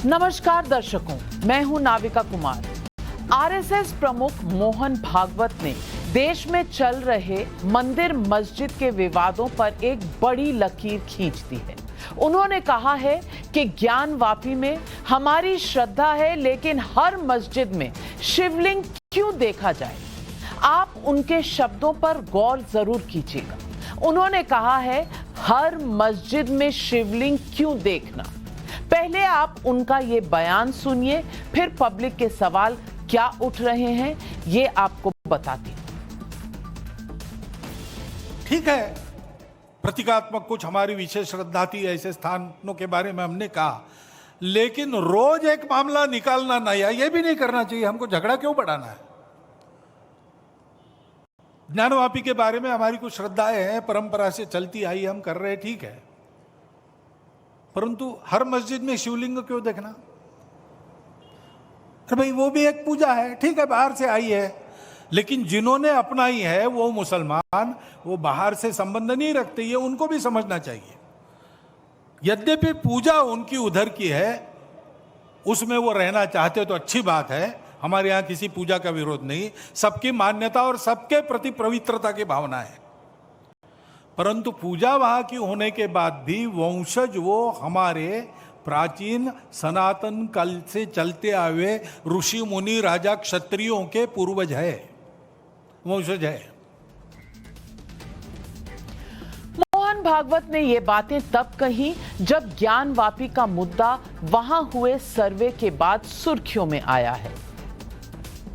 नमस्कार दर्शकों, मैं हूं नाविका कुमार। आरएसएस प्रमुख मोहन भागवत ने देश में चल रहे मंदिर मस्जिद के विवादों पर एक बड़ी लकीर खींच दी है। उन्होंने कहा है कि ज्ञानवापी में हमारी श्रद्धा है, लेकिन हर मस्जिद में शिवलिंग क्यों देखा जाए? आप उनके शब्दों पर गौर जरूर कीजिएगा। उन्होंने कहा है, हर मस्जिद में शिवलिंग क्यों देखना? पहले आप उनका ये बयान सुनिए, फिर पब्लिक के सवाल क्या उठ रहे हैं ये आपको बताती हूं। ठीक है, प्रतीकात्मक कुछ हमारी विशेष श्रद्धा थी, ऐसे स्थानों के बारे में हमने कहा, लेकिन रोज एक मामला निकालना नया, ये भी नहीं करना चाहिए। हमको झगड़ा क्यों बढ़ाना है? ज्ञानवापी के बारे में हमारी कुछ श्रद्धाएं हैं, परंपरा से चलती आई, हम कर रहे, ठीक है, परंतु हर मस्जिद में शिवलिंग क्यों देखना? अरे भाई, वो भी एक पूजा है, ठीक है, बाहर से आई है, लेकिन जिन्होंने अपनाई है वो मुसलमान, वो बाहर से संबंध नहीं रखते, ये उनको भी समझना चाहिए। यद्यपि पूजा उनकी उधर की है, उसमें वो रहना चाहते तो अच्छी बात है, हमारे यहाँ किसी पूजा का विरोध नहीं, सबकी मान्यता और सबके प्रति पवित्रता की भावना है, परंतु पूजा वहां की होने के बाद भी वंशज वो हमारे प्राचीन सनातन काल से चलते आए ऋषि मुनि राजा क्षत्रियों के पूर्वज है, वंशज है। मोहन भागवत ने ये बातें तब कही जब ज्ञानवापी का मुद्दा वहां हुए सर्वे के बाद सुर्खियों में आया है।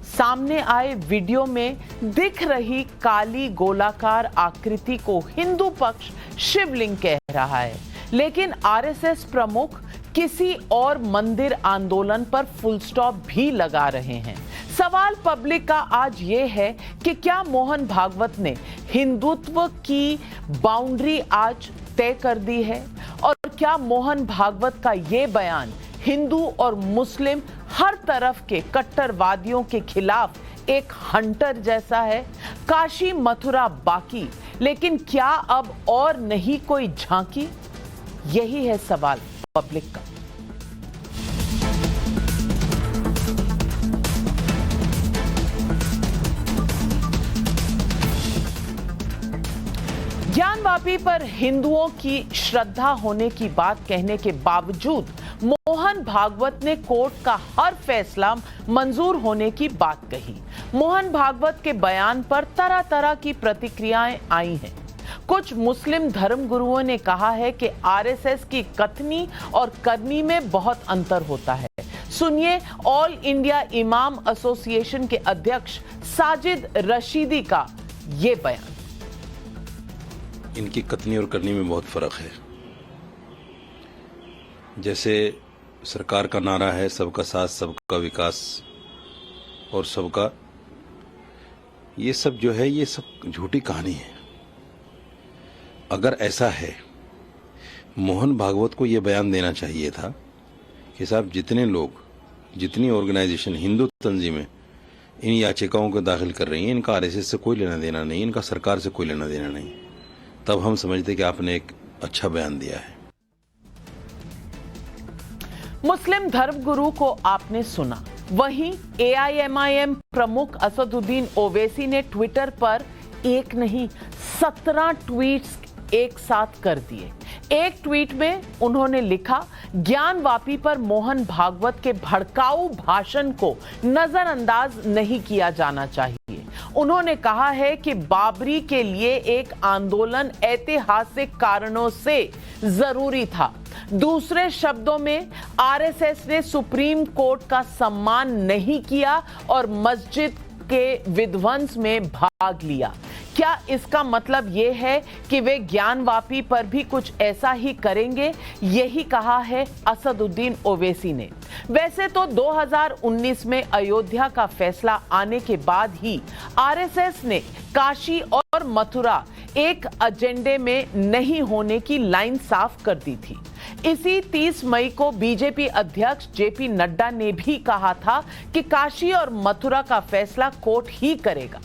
सामने आए वीडियो में दिख रही काली गोलाकार आकृति को हिंदू पक्ष शिवलिंग कह रहा है, लेकिन आरएसएस प्रमुख किसी और मंदिर आंदोलन पर फुल स्टॉप भी लगा रहे हैं। सवाल पब्लिक का आज ये है कि क्या मोहन भागवत ने हिंदुत्व की बाउंड्री आज तय कर दी है? और क्या मोहन भागवत का ये बयान हिंदू और मुस्लिम हर तरफ के कट्टरवादियों के खिलाफ एक हंटर जैसा है? काशी मथुरा बाकी, लेकिन क्या अब और नहीं कोई झांकी? यही है सवाल पब्लिक का। ज्ञानवापी पर हिंदुओं की श्रद्धा होने की बात कहने के बावजूद मोहन भागवत ने कोर्ट का हर फैसला मंजूर होने की बात कही। मोहन भागवत के बयान पर तरह तरह की प्रतिक्रियाएं आई हैं। कुछ मुस्लिम धर्मगुरुओं ने कहा है कि आरएसएस की कथनी और करनी में बहुत अंतर होता है। सुनिए ऑल इंडिया इमाम एसोसिएशन के अध्यक्ष साजिद रशीदी का ये बयान। इनकी कथनी और करनी में बहुत फर्क है। जैसे सरकार का नारा है सबका साथ सबका विकास और सबका, ये सब जो है ये सब झूठी कहानी है। अगर ऐसा है, मोहन भागवत को ये बयान देना चाहिए था कि साहब जितने लोग, जितनी ऑर्गेनाइजेशन, हिंदू तंजीमें इन याचिकाओं को दाखिल कर रही हैं, इनका आरएसएस से कोई लेना देना नहीं, इनका सरकार से कोई लेना देना नहीं, तब हम समझते कि आपने एक अच्छा बयान दिया है। मुस्लिम धर्मगुरु को आपने सुना, वहीं एआईएमआईएम प्रमुख असदुद्दीन ओवैसी ने ट्विटर पर एक नहीं 17 ट्वीट्स एक साथ कर दिए। एक ट्वीट में उन्होंने लिखा, ज्ञानवापी पर मोहन भागवत के भड़काऊ भाषण को नजरअंदाज नहीं किया जाना चाहिए। उन्होंने कहा है कि बाबरी के लिए एक आंदोलन ऐतिहासिक कारणों से जरूरी था। दूसरे शब्दों में, आरएसएस ने सुप्रीम कोर्ट का सम्मान नहीं किया और मस्जिद के विध्वंस में भाग लिया। क्या इसका मतलब यह है कि वे ज्ञानवापी पर भी कुछ ऐसा ही करेंगे? यही कहा है असदुद्दीन ओवैसी ने। वैसे तो 2019 में अयोध्या का फैसला आने के बाद ही आरएसएस ने काशी और मथुरा एक एजेंडे में नहीं होने की लाइन साफ कर दी थी। इसी 30 मई को बीजेपी अध्यक्ष जेपी नड्डा ने भी कहा था कि काशी और मथुरा का फैसला कोर्ट ही करेगा।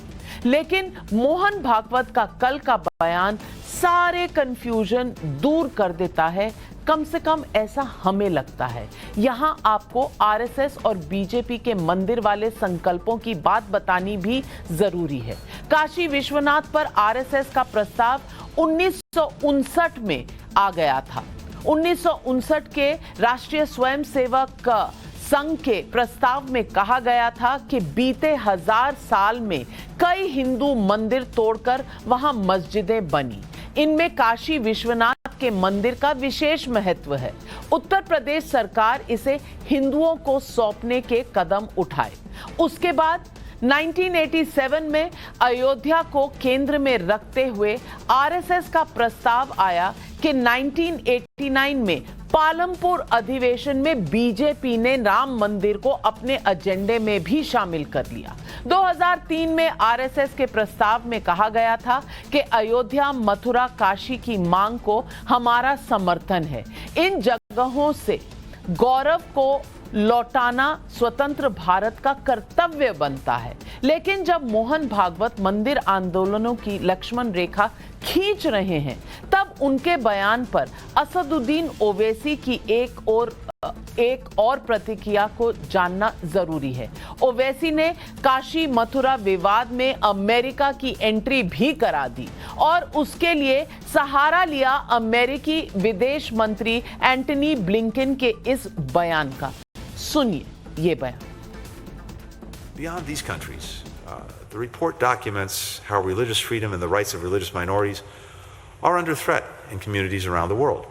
लेकिन मोहन भागवत का कल का बयान सारे कंफ्यूजन दूर कर देता है। कम से कम ऐसा हमें लगता है। यहाँ आपको आरएसएस और बीजेपी के मंदिर वाले संकल्पों की बात बतानी भी जरूरी है। काशी विश्वनाथ पर आरएसएस का प्रस्ताव 1959 में आ गया था। 1959 के राष्ट्रीय स्वयंसेवक संघ के प्रस्ताव में कहा गया था कि बीते 1000 साल में कई हिंदू मंदिर तोड़कर वहां मस्जिदें बनी। इनमें काशी विश्वनाथ के मंदिर का विशेष महत्व है। उत्तर प्रदेश सरकार इसे हिंदुओं को सौंपने के कदम उठाए। उसके बाद 1987 में अयोध्या को केंद्र में रखते हुए आरएसएस का प्रस्ताव आया कि 1989 में पालमपुर अधिवेशन में बीजेपी ने राम मंदिर को अपने एजेंडे में भी शामिल कर लिया। 2003 में आरएसएस के प्रस्ताव में कहा गया था कि अयोध्या, मथुरा, काशी की मांग को हमारा समर्थन है। इन जगहों से गौरव को लौटाना स्वतंत्र भारत का कर्तव्य बनता है। लेकिन जब मोहन भागवत मंदिर आंदोलनों की लक्ष्मण रेखा खींच रहे हैं, तब उनके बयान पर असदुद्दीन ओवैसी की एक और प्रतिक्रिया को जानना जरूरी है। ओवैसी ने काशी मथुरा विवाद में अमेरिका की एंट्री भी करा दी और उसके लिए सहारा लिया अमेरिकी विदेश मंत्री एंटनी ब्लिंकन के इस बयान का। सुनिए ये बयान। Beyond these countries, the report documents how religious freedom and the rights of religious minorities are under threat in communities around the world.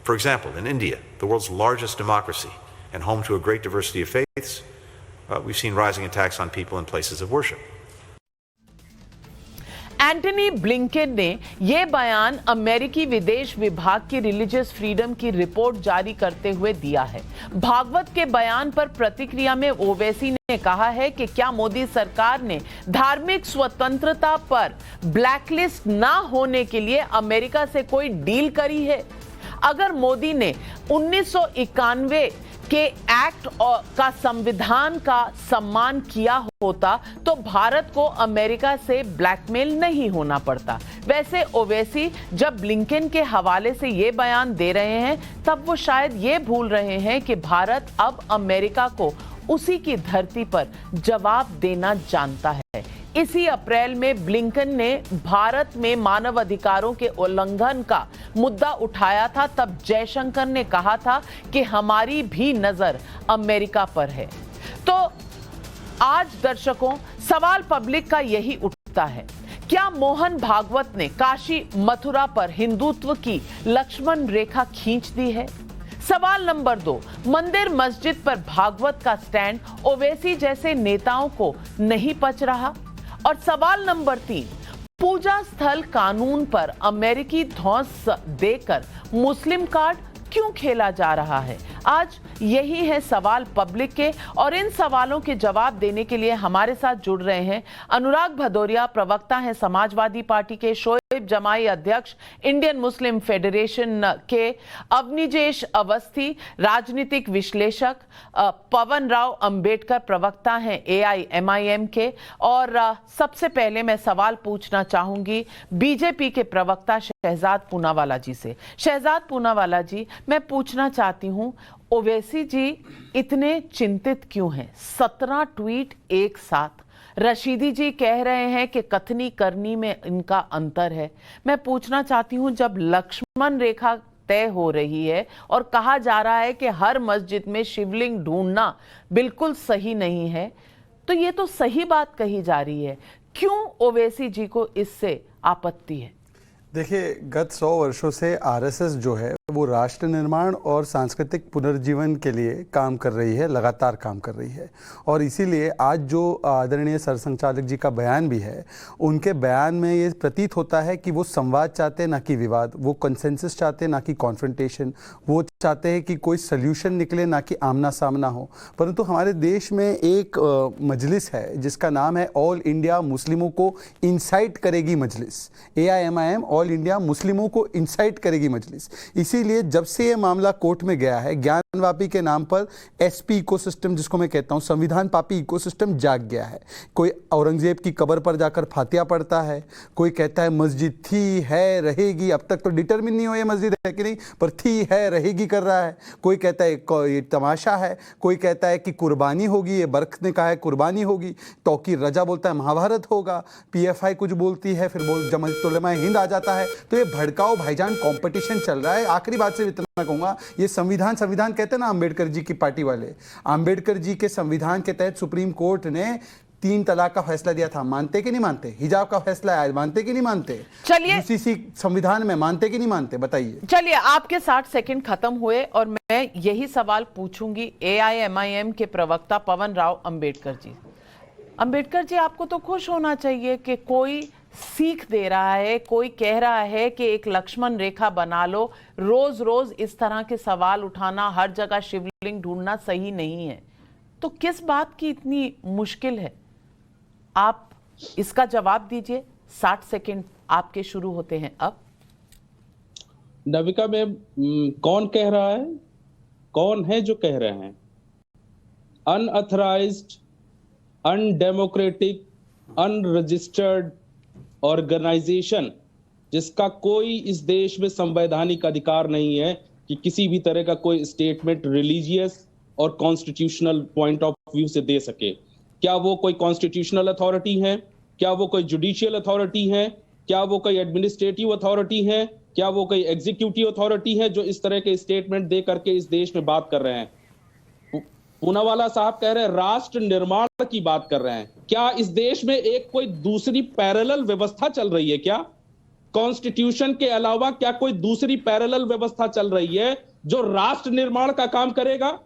For example, in India, the world's largest democracy and home to a great diversity of faiths, we've seen rising attacks on people in places of worship. Antony Blinken ने यह बयान अमेरिकी विदेश विभाग की religious freedom की report जारी करते हुए दिया है। भागवत के बयान पर प्रतिक्रिया में ओवैसी ने कहा है कि क्या मोदी सरकार ने धार्मिक स्वतंत्रता पर ब्लैकलिस्ट ना होने के लिए अमेरिका से कोई डील करी है? अगर मोदी ने 1991 के एक्ट का संविधान का सम्मान किया होता तो भारत को अमेरिका से ब्लैकमेल नहीं होना पड़ता। वैसे ओवैसी जब ब्लिंकन के हवाले से ये बयान दे रहे हैं, तब वो शायद ये भूल रहे हैं कि भारत अब अमेरिका को उसी की धरती पर जवाब देना जानता है। इसी अप्रैल में ब्लिंकन ने भारत में मानव अधिकारों के उल्लंघन का मुद्दा उठाया था। तब जयशंकर ने कहा था कि हमारी भी नजर अमेरिका पर है। तो आज दर्शकों, सवाल पब्लिक का यही उठता है, क्या मोहन भागवत ने काशी मथुरा पर हिंदुत्व की लक्ष्मण रेखा खींच दी है? सवाल नंबर 2, मंदिर मस्जिद पर भागवत का स्टैंड ओवैसी जैसे नेताओं को नहीं पच रहा? और सवाल नंबर 3, पूजा स्थल कानून पर अमेरिकी धौंस देकर मुस्लिम कार्ड क्यों खेला जा रहा है? आज यही है सवाल पब्लिक के, और इन सवालों के जवाब देने के लिए हमारे साथ जुड़ रहे हैं अनुराग भदौरिया, प्रवक्ता हैं समाजवादी पार्टी के, शोएब जमाई अध्यक्ष इंडियन मुस्लिम फेडरेशन के, अवनीजेश अवस्थी राजनीतिक विश्लेषक, पवन राव अंबेडकर प्रवक्ता हैं AIMIM के, और सबसे पहले मैं सवाल पूछना चाहूंगी बीजेपी के प्रवक्ता शहजाद पूनावाला जी से। शहजाद पूनावाला जी, मैं पूछना चाहती हूं, ओवैसी जी इतने चिंतित क्यों हैं? 17 ट्वीट एक साथ। रशीदी जी कह रहे हैं कि कथनी करनी में इनका अंतर है। मैं पूछना चाहती हूं, जब लक्ष्मण रेखा तय हो रही है और कहा जा रहा है कि हर मस्जिद में शिवलिंग ढूंढना बिल्कुल सही नहीं है, तो ये तो सही बात कही जा रही है, क्यों ओवैसी जी को इससे आपत्ति है? देखिए, गत 100 वर्षों से आरएसएस जो है वो राष्ट्र निर्माण और सांस्कृतिक पुनर्जीवन के लिए काम कर रही है, लगातार काम कर रही है। और इसीलिए आज जो आदरणीय सरसंघचालक जी का बयान भी है, उनके बयान में ये प्रतीत होता है कि वो संवाद चाहते हैं, ना कि विवाद। वो कंसेंसस चाहते हैं, ना कि कॉन्फ्रंटेशन। वो चाहते हैं कि कोई सोल्यूशन निकले, ना कि आमना सामना हो। परंतु हमारे देश में एक मजलिस है जिसका नाम है ऑल इंडिया मुस्लिमों को इंसाइट करेगी मजलिस, AIMIM, ऑल इंडिया मुस्लिमों को इंसाइट करेगी मजलिस। इसी इसीलिए जब से ये मामला कोर्ट में गया है, ज्ञानवापी के नाम पर एसपी इकोसिस्टम, जिसको मैं कहता हूं संविधान पापी इकोसिस्टम, जाग गया है। कोई औरंगजेब की कब्र पर जाकर फातिया पढ़ता है, कोई कहता है मस्जिद थी, है, रहेगी, अब तक तो डिटरमिन नहीं हो ये मस्जिद है कि नहीं, पर थी, है, रहेगी कर रहा है। कोई कहता है ये तमाशा है, कोई कहता है कि कुर्बानी होगी, ये बर्ख ने कहा है कुर्बानी होगी, तौकीर रजा बोलता है महाभारत होगा, पीएफआई कुछ बोलती है, फिर जमात उलमा हिंद आ जाता है। तो ये भड़काओ भाईजान कंपटीशन चल रहा है। आखिरी बात से इतना कहूंगा, ये संविधान कहते हैं ना अंबेडकर जी की पार्टी वाले, अंबेडकर जी के संविधान के तहत सुप्रीम कोर्ट ने 3 तलाक का फैसला दिया था, मानते कि नहीं मानते? हिजाब का फैसला है, मानते कि नहीं मानते? चलिए, यूसीसी संविधान में मानते कि नहीं मानते, बताइए। चलिए, आपके 60 सेकंड खत्म हुए और मैं यही सवाल पूछूंगी एआईएमआईएम के प्रवक्ता पवन राव अंबेडकर जी। अंबेडकर जी, आपको तो खुश होना चाहिए कि कोई सीख दे रहा है, कोई कह रहा है कि एक लक्ष्मण रेखा बना लो। रोज रोज इस तरह के सवाल उठाना, हर जगह शिवलिंग ढूंढना सही नहीं है। तो किस बात की इतनी मुश्किल है? आप इसका जवाब दीजिए। 60 सेकंड आपके शुरू होते हैं अब। नविका मैम, कौन कह रहा है? कौन है जो कह रहे हैं? अनऑथराइज्ड, अनडेमोक्रेटिक, अनरजिस्टर्ड ऑर्गेनाइजेशन, जिसका कोई इस देश में संवैधानिक अधिकार नहीं है कि किसी भी तरह का कोई स्टेटमेंट रिलीजियस और कॉन्स्टिट्यूशनल पॉइंट ऑफ व्यू से दे सके। क्या वो कोई कॉन्स्टिट्यूशनल अथॉरिटी है? क्या वो कोई जुडिशियल अथॉरिटी है? क्या वो कोई एडमिनिस्ट्रेटिव अथॉरिटी है? क्या वो कोई एग्जीक्यूटिव अथॉरिटी है जो इस तरह के स्टेटमेंट दे करके इस देश में बात कर रहे हैं? पूनावाला साहब कह रहे हैं राष्ट्र निर्माण की बात कर रहे हैं। क्या इस देश में एक कोई दूसरी पैरेलल व्यवस्था चल रही है? क्या कॉन्स्टिट्यूशन के अलावा क्या कोई दूसरी पैरेलल व्यवस्था चल रही है जो राष्ट्र निर्माण का काम करेगा?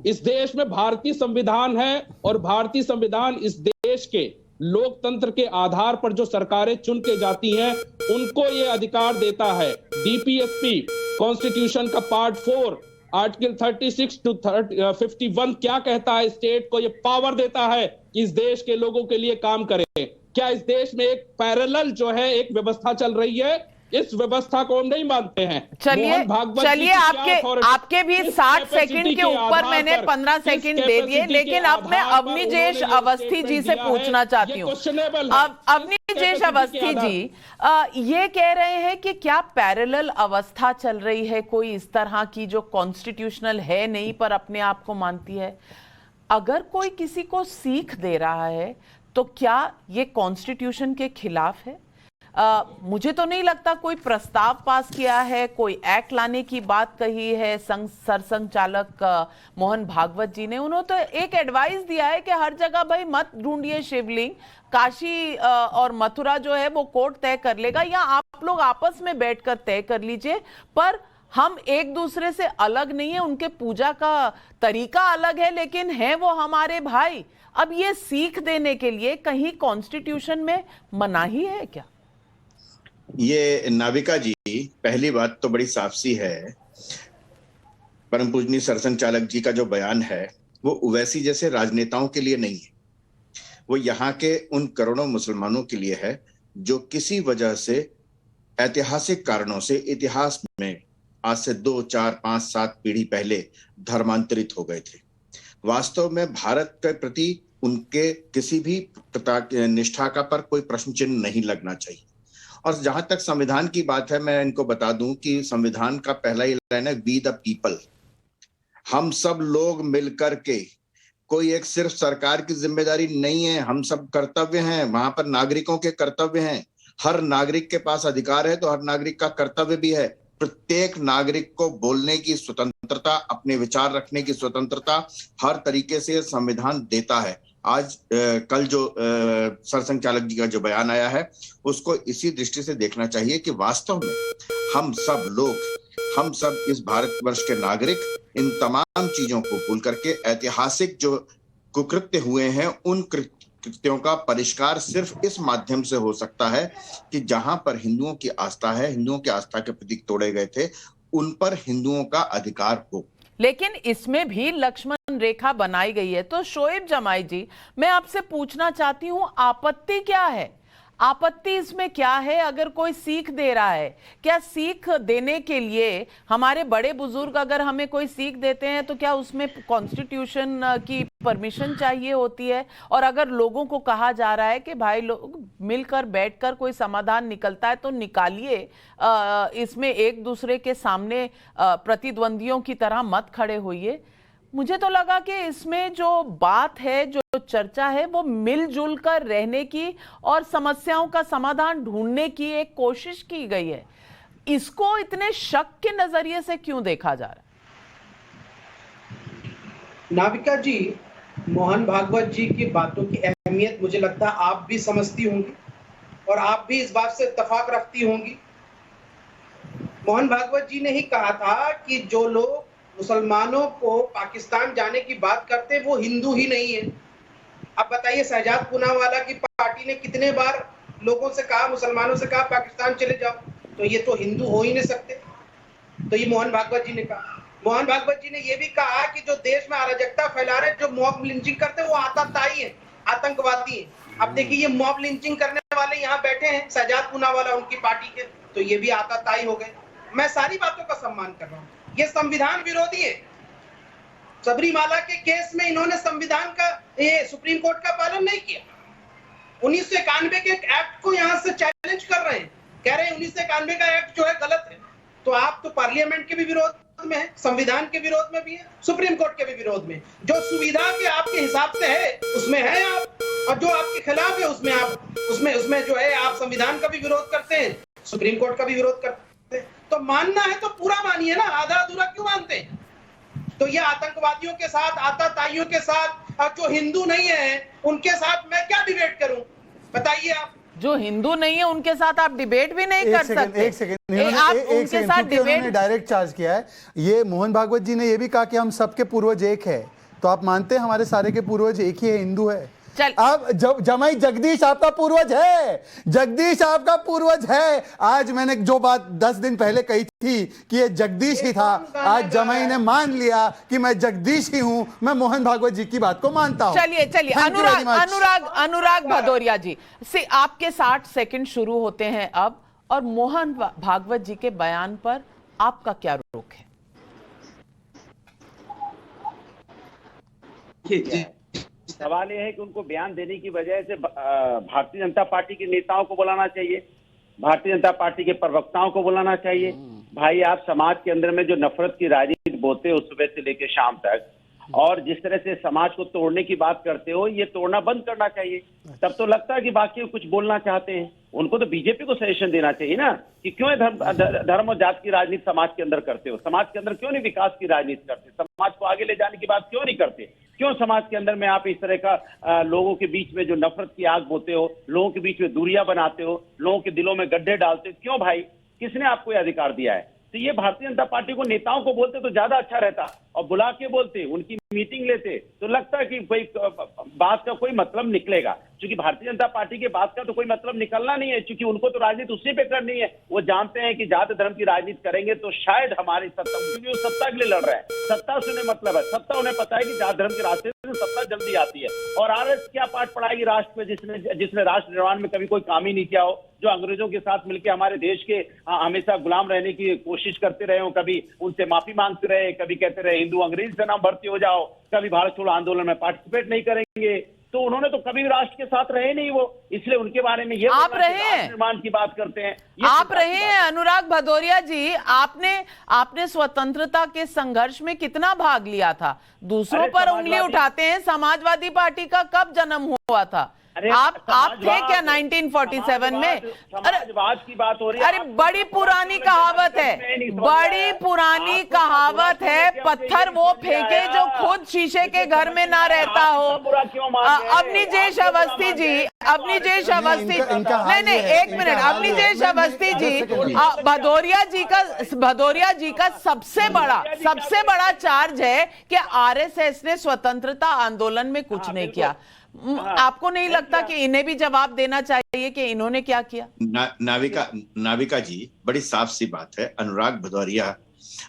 इस देश में भारतीय संविधान है और भारतीय संविधान इस देश के लोकतंत्र के आधार पर जो सरकारें चुन के जाती हैं उनको ये अधिकार देता है। डीपीएसपी कॉन्स्टिट्यूशन का पार्ट 4 आर्टिकल 36 to 51 क्या कहता है? स्टेट को ये पावर देता है कि इस देश के लोगों के लिए काम करे। क्या इस देश में एक पैरेलल जो है एक व्यवस्था चल रही है? इस व्यवस्था को हम नहीं मानते हैं। चलिए, आपके भी 60 सेकंड के ऊपर मैंने 15 सेकंड दे दिए, लेकिन अब मैं अवनीजेश अवस्थी जी से पूछना चाहती हूँ। अब अवनीजेश अवस्थी जी ये कह रहे हैं कि क्या पैरेलल अवस्था चल रही है कोई इस तरह की जो कॉन्स्टिट्यूशनल है नहीं पर अपने आप को मानती है? अगर कोई किसी को सीख दे रहा है तो क्या ये कॉन्स्टिट्यूशन के खिलाफ है? मुझे तो नहीं लगता कोई प्रस्ताव पास किया है, कोई एक्ट लाने की बात कही है सरसंघचालक मोहन भागवत जी ने। उन्होंने तो एक एडवाइस दिया है कि हर जगह भाई मत ढूंढिए शिवलिंग, काशी और मथुरा जो है वो कोर्ट तय कर लेगा, या आप लोग आपस में बैठकर तय कर लीजिए, पर हम एक दूसरे से अलग नहीं है। उनके पूजा का तरीका अलग है लेकिन है वो हमारे भाई। अब ये सीख देने के लिए कहीं कॉन्स्टिट्यूशन में मनाही है क्या? ये नाविका जी, पहली बात तो बड़ी साफ सी है, परम पूजनीय सरसंघचालक जी का जो बयान है वो ओवैसी जैसे राजनेताओं के लिए नहीं है, वो यहाँ के उन करोड़ों मुसलमानों के लिए है जो किसी वजह से ऐतिहासिक कारणों से इतिहास में आज से 2, 4, 5, 7 पीढ़ी पहले धर्मांतरित हो गए थे। वास्तव में भारत के प्रति उनके किसी भी निष्ठा का पर कोई प्रश्न चिन्ह नहीं लगना चाहिए। और जहां तक संविधान की बात है, मैं इनको बता दूं कि संविधान का पहला ही लाइन है, वी द पीपल, हम सब लोग मिलकर के। कोई एक सिर्फ सरकार की जिम्मेदारी नहीं है, हम सब कर्तव्य हैं, वहां पर नागरिकों के कर्तव्य हैं। हर नागरिक के पास अधिकार है तो हर नागरिक का कर्तव्य भी है। प्रत्येक नागरिक को बोलने की स्वतंत्रता, अपने विचार रखने की स्वतंत्रता हर तरीके से संविधान देता है। आज कल जो सरसंघचालक जी का जो बयान आया है उसको इसी दृष्टि से देखना चाहिए कि वास्तव में हम सब लोग, हम सब इस भारतवर्ष के नागरिक इन तमाम चीजों को भूल करके ऐतिहासिक जो कुकृत्य हुए हैं उन कृत्यों का परिष्कार सिर्फ इस माध्यम से हो सकता है कि जहां पर हिंदुओं की आस्था है, हिंदुओं की आस्था के प्रतीक तोड़े गए थे, उन पर हिंदुओं का अधिकार हो। लेकिन इसमें भी लक्ष्मण रेखा बनाई गई है। तो शोएब जमाई जी, मैं आपसे पूछना चाहती हूं, आपत्ति क्या है? आपत्ति इसमें क्या है? अगर कोई सीख दे रहा है, क्या सीख देने के लिए हमारे बड़े बुजुर्ग अगर हमें कोई सीख देते हैं तो क्या उसमें कॉन्स्टिट्यूशन की परमिशन चाहिए होती है? और अगर लोगों को कहा जा रहा है कि भाई लोग मिलकर बैठकर कोई समाधान निकलता है तो निकालिए, इसमें एक दूसरे के सामने प्रतिद्वंदियों की तरह मत खड़े होइए। मुझे तो लगा कि इसमें जो बात है, जो चर्चा है, वो मिलजुल कर रहने की और समस्याओं का समाधान ढूंढने की एक कोशिश की गई है। इसको इतने शक के नजरिए से क्यों देखा जा रहा है? नाविका जी, मोहन भागवत जी की बातों की अहमियत मुझे लगता है आप भी समझती होंगी और आप भी इस बात से इत्तेफाक रखती होंगी। मोहन भागवत जी ने ही कहा था कि जो लोग मुसलमानों को पाकिस्तान जाने की बात करते वो हिंदू ही नहीं है। अब बताइए, शहजाद पूनावाला की पार्टी ने कितने बार लोगों से कहा, मुसलमानों से कहा पाकिस्तान चले जाओ, तो ये तो हिंदू हो ही नहीं सकते। तो ये मोहन भागवत जी ने कहा। मोहन भागवत जी ने यह भी कहा कि जो देश में अराजकता फैला रहे, जो मॉब लिंचिंग करते हैं, वो आतंकवादी है, आतंकवादी है। अब देखिए, ये मॉब लिंचिंग करने वाले यहाँ बैठे हैं, शहजाद पूनावाला उनकी पार्टी के, तो ये भी आतंकवादी हो गए। मैं सारी बातों का सम्मान कर रहा हूँ। ये संविधान विरोधी है। सबरीमाला के केस में इन्होंने संविधान का, ये सुप्रीम कोर्ट का पालन नहीं किया। 1991 के एक एक्ट को यहाँ से चैलेंज कर रहे हैं, कह रहे हैं 1991 का एक्ट जो है गलत है। तो आप तो पार्लियामेंट के भी विरोध में है, संविधान के विरोध में भी है, सुप्रीम कोर्ट के भी विरोध में। जो सुविधा के आपके हिसाब से है उसमें है आप, और जो आपके खिलाफ है उसमें आप उसमें जो है आप संविधान का भी विरोध करते हैं, सुप्रीम कोर्ट का भी विरोध करते हैं। तो मानना है तो पूरा मानिए ना, आधा अधूरा क्यों मानते हैं? तो ये आतंकवादियों के साथ, आतताइयों के साथ, और जो हिंदू नहीं है उनके साथ मैं क्या डिबेट करूं? बताइए आप। जो हिंदू नहीं है उनके साथ आप डिबेट भी नहीं कर सकते। एक सेकंड, आप उनके साथ डिबेट डायरेक्ट चार्ज किया है। ये मोहन भागवत जी ने ये भी कहा कि हम सबके पूर्वज एक है, तो आप मानते हैं हमारे सारे के पूर्वज एक ही है, हिंदू है? अब जमाई जगदीश आपका पूर्वज है, जगदीश आपका पूर्वज है। आज मैंने जो बात 10 दिन पहले कही थी कि ये जगदीश ही था, आज जमाई ने मान लिया कि मैं जगदीश ही हूं। मैं मोहन भागवत जी की बात को मानता हूं। चलिए अनुराग भदौरिया जी से आपके 60 सेकंड शुरू होते हैं अब, और मोहन भागवत जी के बयान पर आपका क्या रुख है? सवाल यह है कि उनको बयान देने की वजह से भारतीय जनता पार्टी के नेताओं को बुलाना चाहिए, भारतीय जनता पार्टी के प्रवक्ताओं को बुलाना चाहिए। भाई, आप समाज के अंदर में जो नफरत की राजनीति बोलते हो सुबह से लेकर शाम तक, और जिस तरह से समाज को तोड़ने की बात करते हो, ये तोड़ना बंद करना चाहिए। तब तो लगता है कि बाकी कुछ बोलना चाहते हैं। उनको तो बीजेपी को सजेशन देना चाहिए ना कि क्यों धर्म और जात की राजनीति समाज के अंदर करते हो, समाज के अंदर क्यों नहीं विकास की राजनीति करते, समाज को आगे ले जाने की बात क्यों नहीं करते, क्यों समाज के अंदर में आप इस तरह का लोगों के बीच में जो नफरत की आग बोते हो, लोगों के बीच में दूरियां बनाते हो, लोगों के दिलों में गड्ढे डालते हो? क्यों भाई, किसने आपको यह अधिकार दिया है? तो ये भारतीय जनता पार्टी को नेताओं को बोलते तो ज्यादा अच्छा रहता, और बुला के बोलते, उनकी मीटिंग लेते, तो लगता है कि कोई बात का कोई मतलब निकलेगा। क्योंकि भारतीय जनता पार्टी के बात का तो कोई मतलब निकलना नहीं है, क्योंकि उनको तो राजनीति उसी पे करनी है। वो जानते हैं कि जात धर्म की राजनीति करेंगे तो शायद हमारी सत्ता, क्योंकि वो सत्ता के लिए लड़ रहे हैं, सत्ता से उन्हें मतलब है, सत्ता उन्हें पता है कि जात धर्म के रास्ते से सत्ता जल्दी आती है। और आरएस क्या पाठ पढ़ाएगी राष्ट्र में, जिसने राष्ट्र निर्माण में कभी कोई काम ही नहीं किया हो, जो अंग्रेजों के साथ मिलकर हमारे देश के हमेशा गुलाम रहने की कोशिश करते रहे हो, कभी उनसे माफी मांगते रहे, कभी कहते रहे हिंदू अंग्रेज से नाम भर्ती हो जाओ, कभी भारत छोड़ो आंदोलन में पार्टिसिपेट नहीं करेंगे। तो उन्होंने तो कभी राष्ट्र के साथ रहे नहीं, वो इसलिए उनके बारे में ये आप रहे हैं, निर्माण की बात करते हैं। आप रहे हैं अनुराग भदौरिया जी, आपने स्वतंत्रता के संघर्ष में कितना भाग लिया था? दूसरों पर उंगली उठाते हैं। समाजवादी पार्टी का कब जन्म हुआ था? आप थे क्या 1947 में? समाजवाद की बात हो रही है। अरे बड़ी पुरानी कहावत है, बड़ी पुरानी कहावत है, पत्थर वो फेंके जो खुद शीशे के घर में ना रहता हो। अवनीजेश अवस्थी जी, अवनीजेश अवस्थी, नहीं एक मिनट, अवनीजेश अवस्थी जी, भदौरिया जी का सबसे बड़ा चार्ज है कि आरएसएस ने स्वतंत्रता आंदोलन में कुछ नहीं किया। आपको नहीं लगता कि इन्हें भी जवाब देना चाहिए कि इन्होंने क्या किया? नाविका जी, बड़ी साफ सी बात है, अनुराग भदौरिया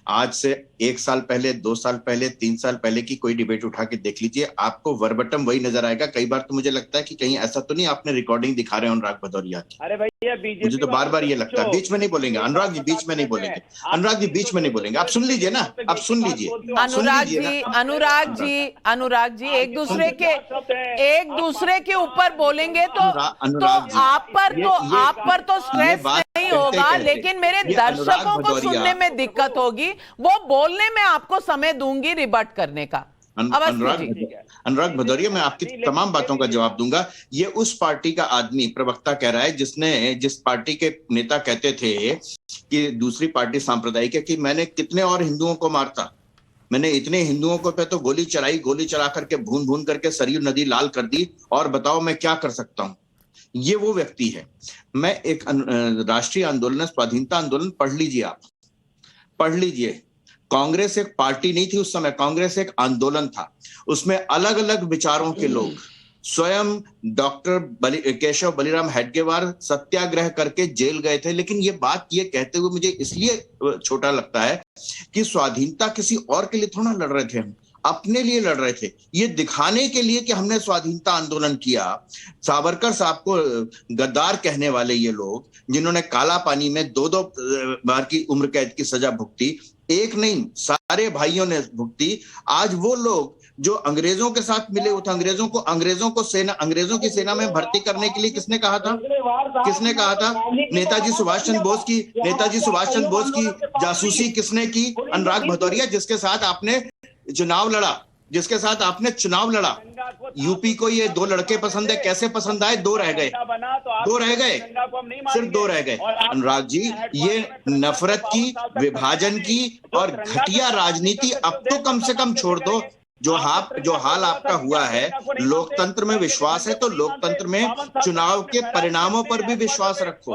आज से 1 साल पहले, 2 साल पहले, 3 साल पहले की कोई डिबेट उठा के देख लीजिए, आपको वर्बटम वही नजर आएगा। कई बार तो मुझे लगता है कि कहीं ऐसा तो नहीं आपने रिकॉर्डिंग दिखा रहे हैं अनुराग भदौरिया की। अरे भैया बीजेपी, मुझे तो बार बार ये लगता है। बीच में नहीं बोलेंगे अनुराग जी, बीच में नहीं बोलेंगे अनुराग जी, बीच में नहीं बोलेंगे। आप सुन लीजिए ना, आप सुन लीजिए अनुराग जी एक दूसरे के ऊपर बोलेंगे तो आप पर तो स्ट्रेस नहीं होगा, लेकिन मेरे दर्शकों को सुनने में दिक्कत होगी। वो बोलने में आपको समय दूंगी रिबट करने का। अनुराग भदौरिया, मैं आपकी तमाम बातों का जवाब दूंगा। ये उस पार्टी का आदमी प्रवक्ता कह रहा है जिस पार्टी के नेता कहते थे कि दूसरी पार्टी सांप्रदायिक है, कि मैंने कितने और हिंदुओं को मारता, मैंने इतने हिंदुओं को पे तो गोली चला करके भून करके सरयू नदी लाल कर दी, और बताओ मैं क्या कर सकता हूं। ये वो व्यक्ति है। मैं एक राष्ट्रीय आंदोलन, स्वाधीनता आंदोलन पढ़ लीजिए, आप पढ़ लीजिए। कांग्रेस एक पार्टी नहीं थी उस समय, कांग्रेस एक आंदोलन था। उसमें अलग अलग विचारों के लोग, स्वयं डॉक्टर केशव बलिराम हेडगेवार सत्याग्रह करके जेल गए थे। लेकिन ये बात ये कहते हुए मुझे इसलिए छोटा लगता है कि स्वाधीनता किसी और के लिए थोड़ा लड़ रहे थे, हम अपने लिए लड़ रहे थे, ये दिखाने के लिए कि हमने स्वाधीनता आंदोलन किया। सावरकर साहब को गद्दार कहने वाले ये लोग, जिन्होंने काला पानी में 2-2 बार की उम्र कैद की सजा भुगती, एक नहीं सारे भाइयों ने भुगती। आज वो लोग जो अंग्रेजों के साथ मिले हुए थे, अंग्रेजों की सेना में भर्ती करने के लिए किसने कहा था? नेताजी सुभाष चंद्र बोस की जासूसी किसने की? अनुराग भदौरिया, जिसके साथ आपने चुनाव लड़ा। यूपी को ये 2 लड़के पसंद है, कैसे पसंद आए? 2 रह गए, सिर्फ 2 रह गए। अनुराग जी, ये नफरत की, विभाजन की और घटिया राजनीति अब तो कम से कम छोड़ दो। जो हाल आपका हुआ है, लोकतंत्र में विश्वास है तो लोकतंत्र में चुनाव के परिणामों पर भी विश्वास रखो,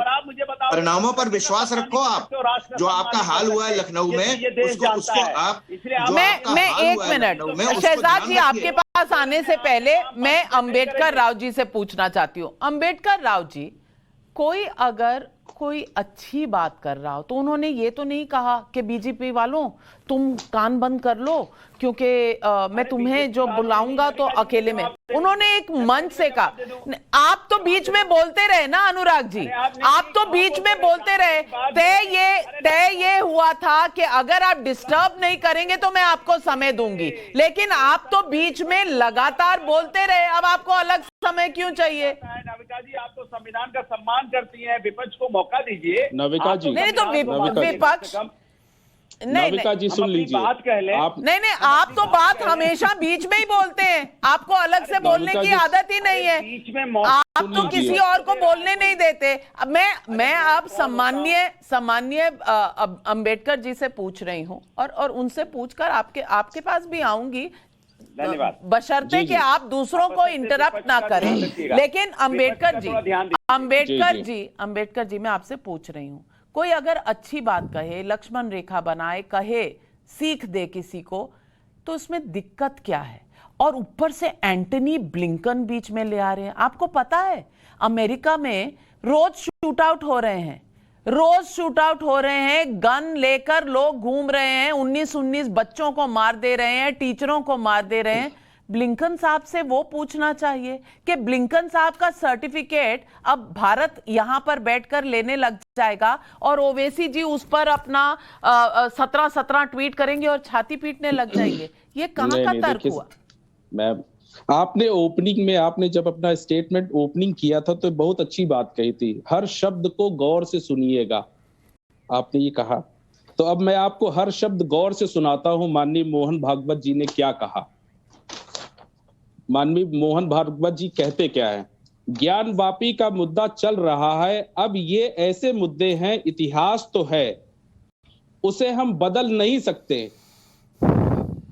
आप। जो आपका हाल हुआ है लखनऊ में, उसको आप, मैं 1 मिनट शहजाद जी, आपके पास आने से पहले मैं अंबेडकर राव जी से पूछना चाहती हूँ। अंबेडकर राव जी, अगर कोई अच्छी बात कर रहा हो तो उन्होंने ये तो नहीं कहा कि बीजेपी वालों तुम कान बंद कर लो, क्योंकि मैं तुम्हें जो बुलाऊंगा तो अकेले में। उन्होंने एक मंच से कहा। आप तो बीच में बोलते रहे ना अनुराग जी, आप तो बीच में बोलते रहे। तय ये हुआ था कि अगर आप डिस्टर्ब नहीं करेंगे तो मैं आपको समय दूंगी, लेकिन आप तो बीच में लगातार बोलते रहे। अब आपको अलग समय क्यों चाहिए? नाविका जी, आप तो संविधान का सम्मान करती हैं, विपक्ष को मौका दीजिए। नाविका जी, नहीं तो विपक्ष नाविका जी सुन लीजिए, बात कह ले। नहीं, आप तो बात हमेशा बीच में ही बोलते हैं, आपको अलग से बोलने की आदत ही नहीं है। बीच में आप तो किसी और को बोलने नहीं देते। अब मैं अब सम्माननीय अंबेडकर जी से पूछ रही हूँ, और उनसे पूछकर आपके पास भी आऊंगी, बशर्ते कि आप दूसरों को इंटरप्ट ना करें। लेकिन अंबेडकर जी, मैं आपसे पूछ रही हूँ, कोई अगर अच्छी बात कहे, लक्ष्मण रेखा बनाए, कहे, सीख दे किसी को, तो उसमें दिक्कत क्या है? और ऊपर से एंटनी ब्लिंकन बीच में ले आ रहे हैं। आपको पता है अमेरिका में रोज शूट आउट हो रहे हैं, गन लेकर लोग घूम रहे हैं, 19 बच्चों को मार दे रहे हैं, टीचरों को मार दे रहे हैं। ब्लिंकन साहब से वो पूछना चाहिए कि ब्लिंकन साहब का सर्टिफिकेट अब भारत यहां पर बैठकर लेने लग जाएगा, और ओवैसी जी उस पर अपना 17 ट्वीट करेंगे और छाती पीटने लग जाएंगे। ये कहां का तर्क हुआ? मैम, आपने ओपनिंग में, आपने जब अपना स्टेटमेंट ओपनिंग किया था तो बहुत अच्छी बात कही थी, हर शब्द को गौर से सुनिएगा, आपने ये कहा। तो अब मैं आपको हर शब्द गौर से सुनाता हूं। माननीय मोहन भागवत जी ने क्या कहा। माननीय मोहन भागवत जी कहते क्या है? ज्ञान वापी का मुद्दा चल रहा है, अब ये ऐसे मुद्दे हैं, इतिहास तो है, उसे हम बदल नहीं सकते,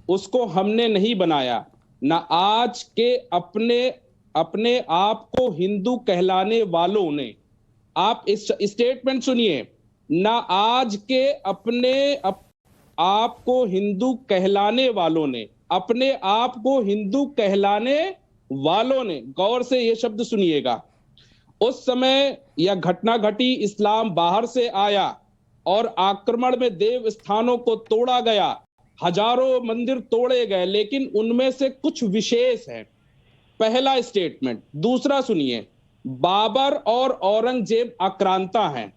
उसको हमने नहीं बनाया। ना आज के अपने आप को हिंदू कहलाने वालों ने, आप इस स्टेटमेंट सुनिए, ना आज के अपने आप को हिंदू कहलाने वालों ने, अपने आप को हिंदू कहलाने वालों ने, गौर से ये शब्द सुनिएगा, उस समय यह घटना घटी, इस्लाम बाहर से आया, और आक्रमण में देव स्थानों को तोड़ा गया, हजारों मंदिर तोड़े गए, लेकिन उनमें से कुछ विशेष है। पहला स्टेटमेंट। दूसरा सुनिए, बाबर और औरंगजेब आक्रांता हैं।